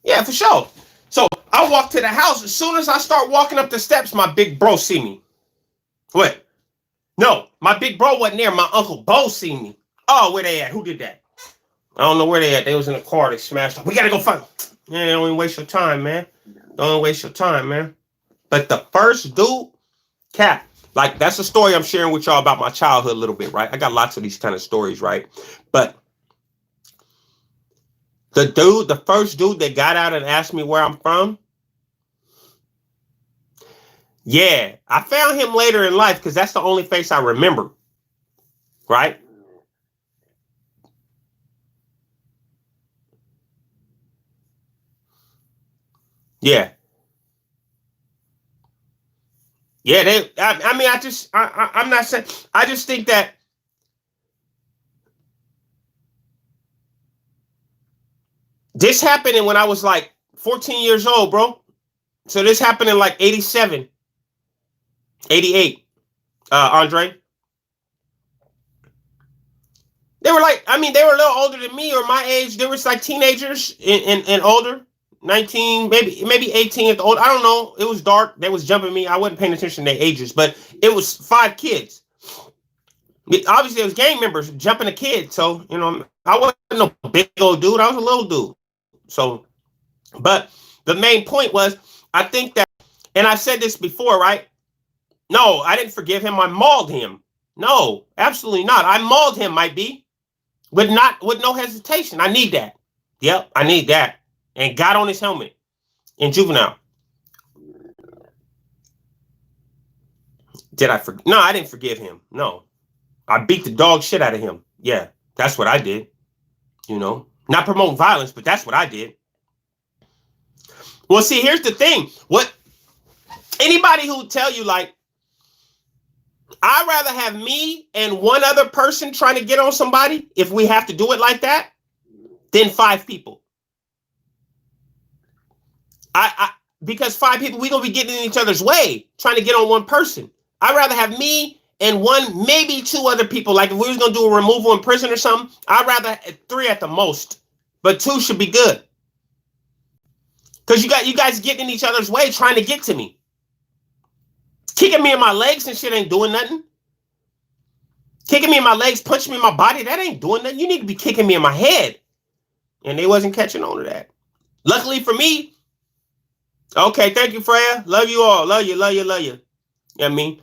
Yeah, for sure. So I walk to the house. As soon as I start walking up the steps, my big bro see me. What? No, my big bro wasn't there. My Uncle Bo see me. Oh, where they at? Who did that? I don't know where they at. They was in the car. They smashed up. We gotta go find. Yeah, don't even waste your time, man. Don't waste your time, man. But the first dude, Cap, like that's a story I'm sharing with y'all about my childhood a little bit, right? I got lots of these kind of stories, right? But the first dude that got out and asked me where I'm from, yeah, I found him later in life because that's the only face I remember, right? Yeah. Yeah, I mean, I'm not saying, I just think that this happened when I was like 14 years old, bro. So this happened in like 87, 88, Andre. They were like, I mean, they were a little older than me or my age. They were like teenagers and older, 19, maybe 18 at the old. I don't know. It was dark. They was jumping me. I wasn't paying attention to their ages, but it was 5 kids. Obviously, it was gang members jumping a kid. So, you know, I wasn't no big old dude. I was a little dude. So, but the main point was, I think that, and I said this before, right? No, I didn't forgive him. I mauled him. No, absolutely not. I mauled him, might be, with no hesitation. I need that. Yep, I need that. And got on his helmet in juvenile. Did I forgive? No, I didn't forgive him. No, I beat the dog shit out of him. Yeah, that's what I did. You know, not promoting violence, but that's what I did. Well, see, here's the thing. What anybody who tell you like, I'd rather have me and one other person trying to get on somebody if we have to do it like that than 5 people. Because 5 people, we're gonna be getting in each other's way trying to get on one person. I'd rather have me and one, maybe 2 other people. Like if we was gonna do a removal in prison or something, I'd rather 3 at the most, but 2 should be good. Because you guys getting in each other's way trying to get to me. Kicking me in my legs and shit ain't doing nothing. Kicking me in my legs, punching me in my body, that ain't doing nothing. You need to be kicking me in my head. And they wasn't catching on to that. Luckily for me, okay, thank you, Freya. Love you all. Love you, love you, love you. You know what I mean?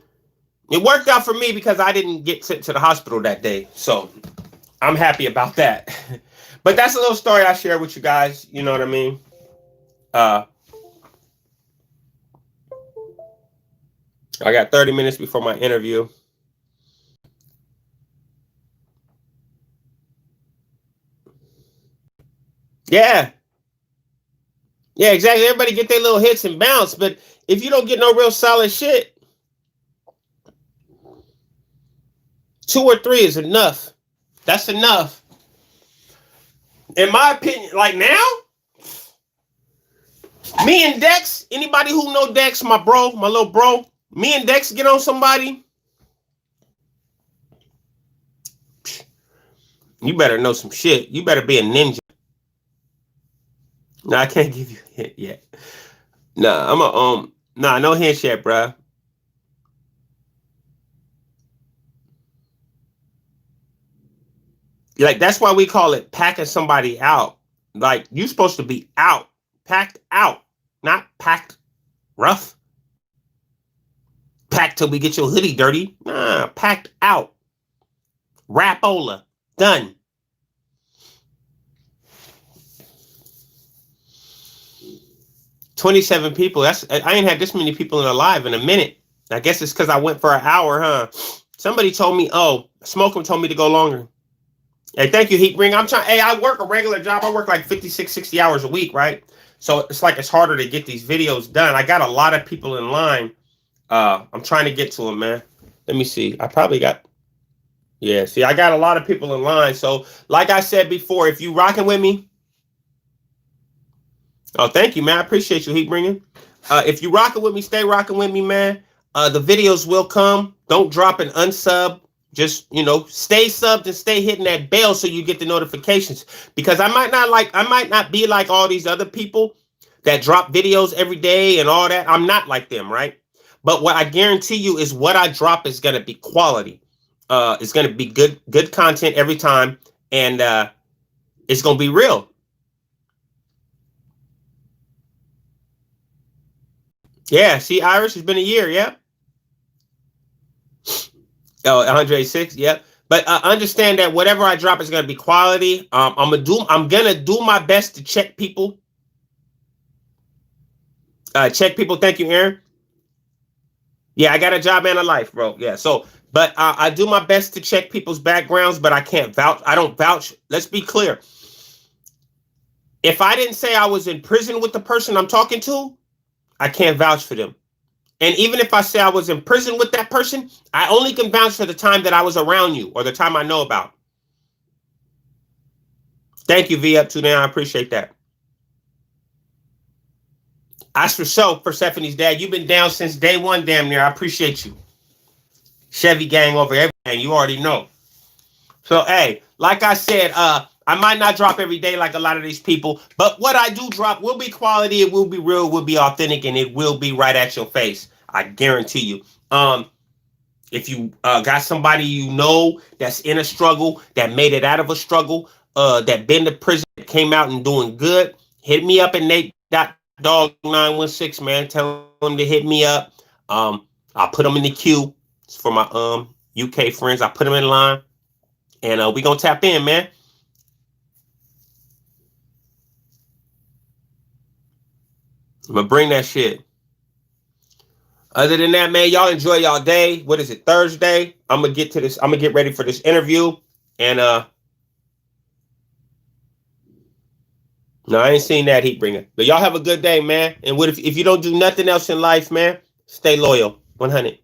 It worked out for me because I didn't get sent to the hospital that day. So I'm happy about that. But that's a little story I share with you guys. You know what I mean? I got 30 minutes before my interview. Yeah. Yeah, exactly. Everybody get their little hits and bounce. But if you don't get no real solid shit, 2 or 3 is enough. That's enough. In my opinion, like now, me and Dex, anybody who know Dex, my bro, my little bro, me and Dex get on somebody, you better know some shit. You better be a ninja. No, I can't give you a hint yet. Nah, I'm a no hint yet, bruh. Like that's why we call it packing somebody out. Like you supposed to be out, packed out, not packed rough. Packed till we get your hoodie dirty. Nah, packed out. Rapola. Done. $27 people. I ain't had this many people in a live in a minute. I guess it's because I went for an hour, huh? Somebody told me, Smokum told me to go longer. Hey, thank you, Heatbring. I work a regular job. I work like 56, 60 hours a week, right? So it's like it's harder to get these videos done. I got a lot of people in line. I'm trying to get to them, man. Let me see. I probably got... Yeah, see, I got a lot of people in line. So like I said before, if you rocking with me... Oh, thank you, man. I appreciate you, Heatbringing. If you rocking with me, stay rocking with me, man. The videos will come. Don't drop an unsub. Just, stay subbed and stay hitting that bell so you get the notifications. Because I might not be like all these other people that drop videos every day and all that. I'm not like them, right? But what I guarantee you is what I drop is going to be quality. It's going to be good content every time. And it's going to be real. Yeah, see, Irish, it's been a year, yeah. Oh, 106, yep. But understand that whatever I drop is gonna be quality. I'm gonna do my best to check people. Check people. Thank you, Aaron. Yeah, I got a job and a life, bro. Yeah. So, but I do my best to check people's backgrounds, but I can't vouch. I don't vouch. Let's be clear. If I didn't say I was in prison with the person I'm talking to, I can't vouch for them. And even if I say I was in prison with that person, I only can vouch for the time that I was around you or the time I know about. Thank you, V up to now. I appreciate that. As for so, Persephone's dad, you've been down since day one, damn near. I appreciate you. Chevy gang over everything. You already know. So, hey, like I said, I might not drop every day like a lot of these people, but what I do drop will be quality, it will be real, it will be authentic, and it will be right at your face. I guarantee you. If you got somebody you know that's in a struggle, that made it out of a struggle, that been to prison, came out and doing good, hit me up at Nate.Dog916, man. Tell them to hit me up. I'll put them in the queue. It's for my UK friends. I put them in line, and we gonna tap in, man. I'm gonna bring that shit. Other than that, man, y'all enjoy y'all day. What is it? Thursday. I'm gonna get to this. I'm gonna get ready for this interview. And no, I ain't seen that heat bringer. But y'all have a good day, man. And what if you don't do nothing else in life, man? Stay loyal. 100.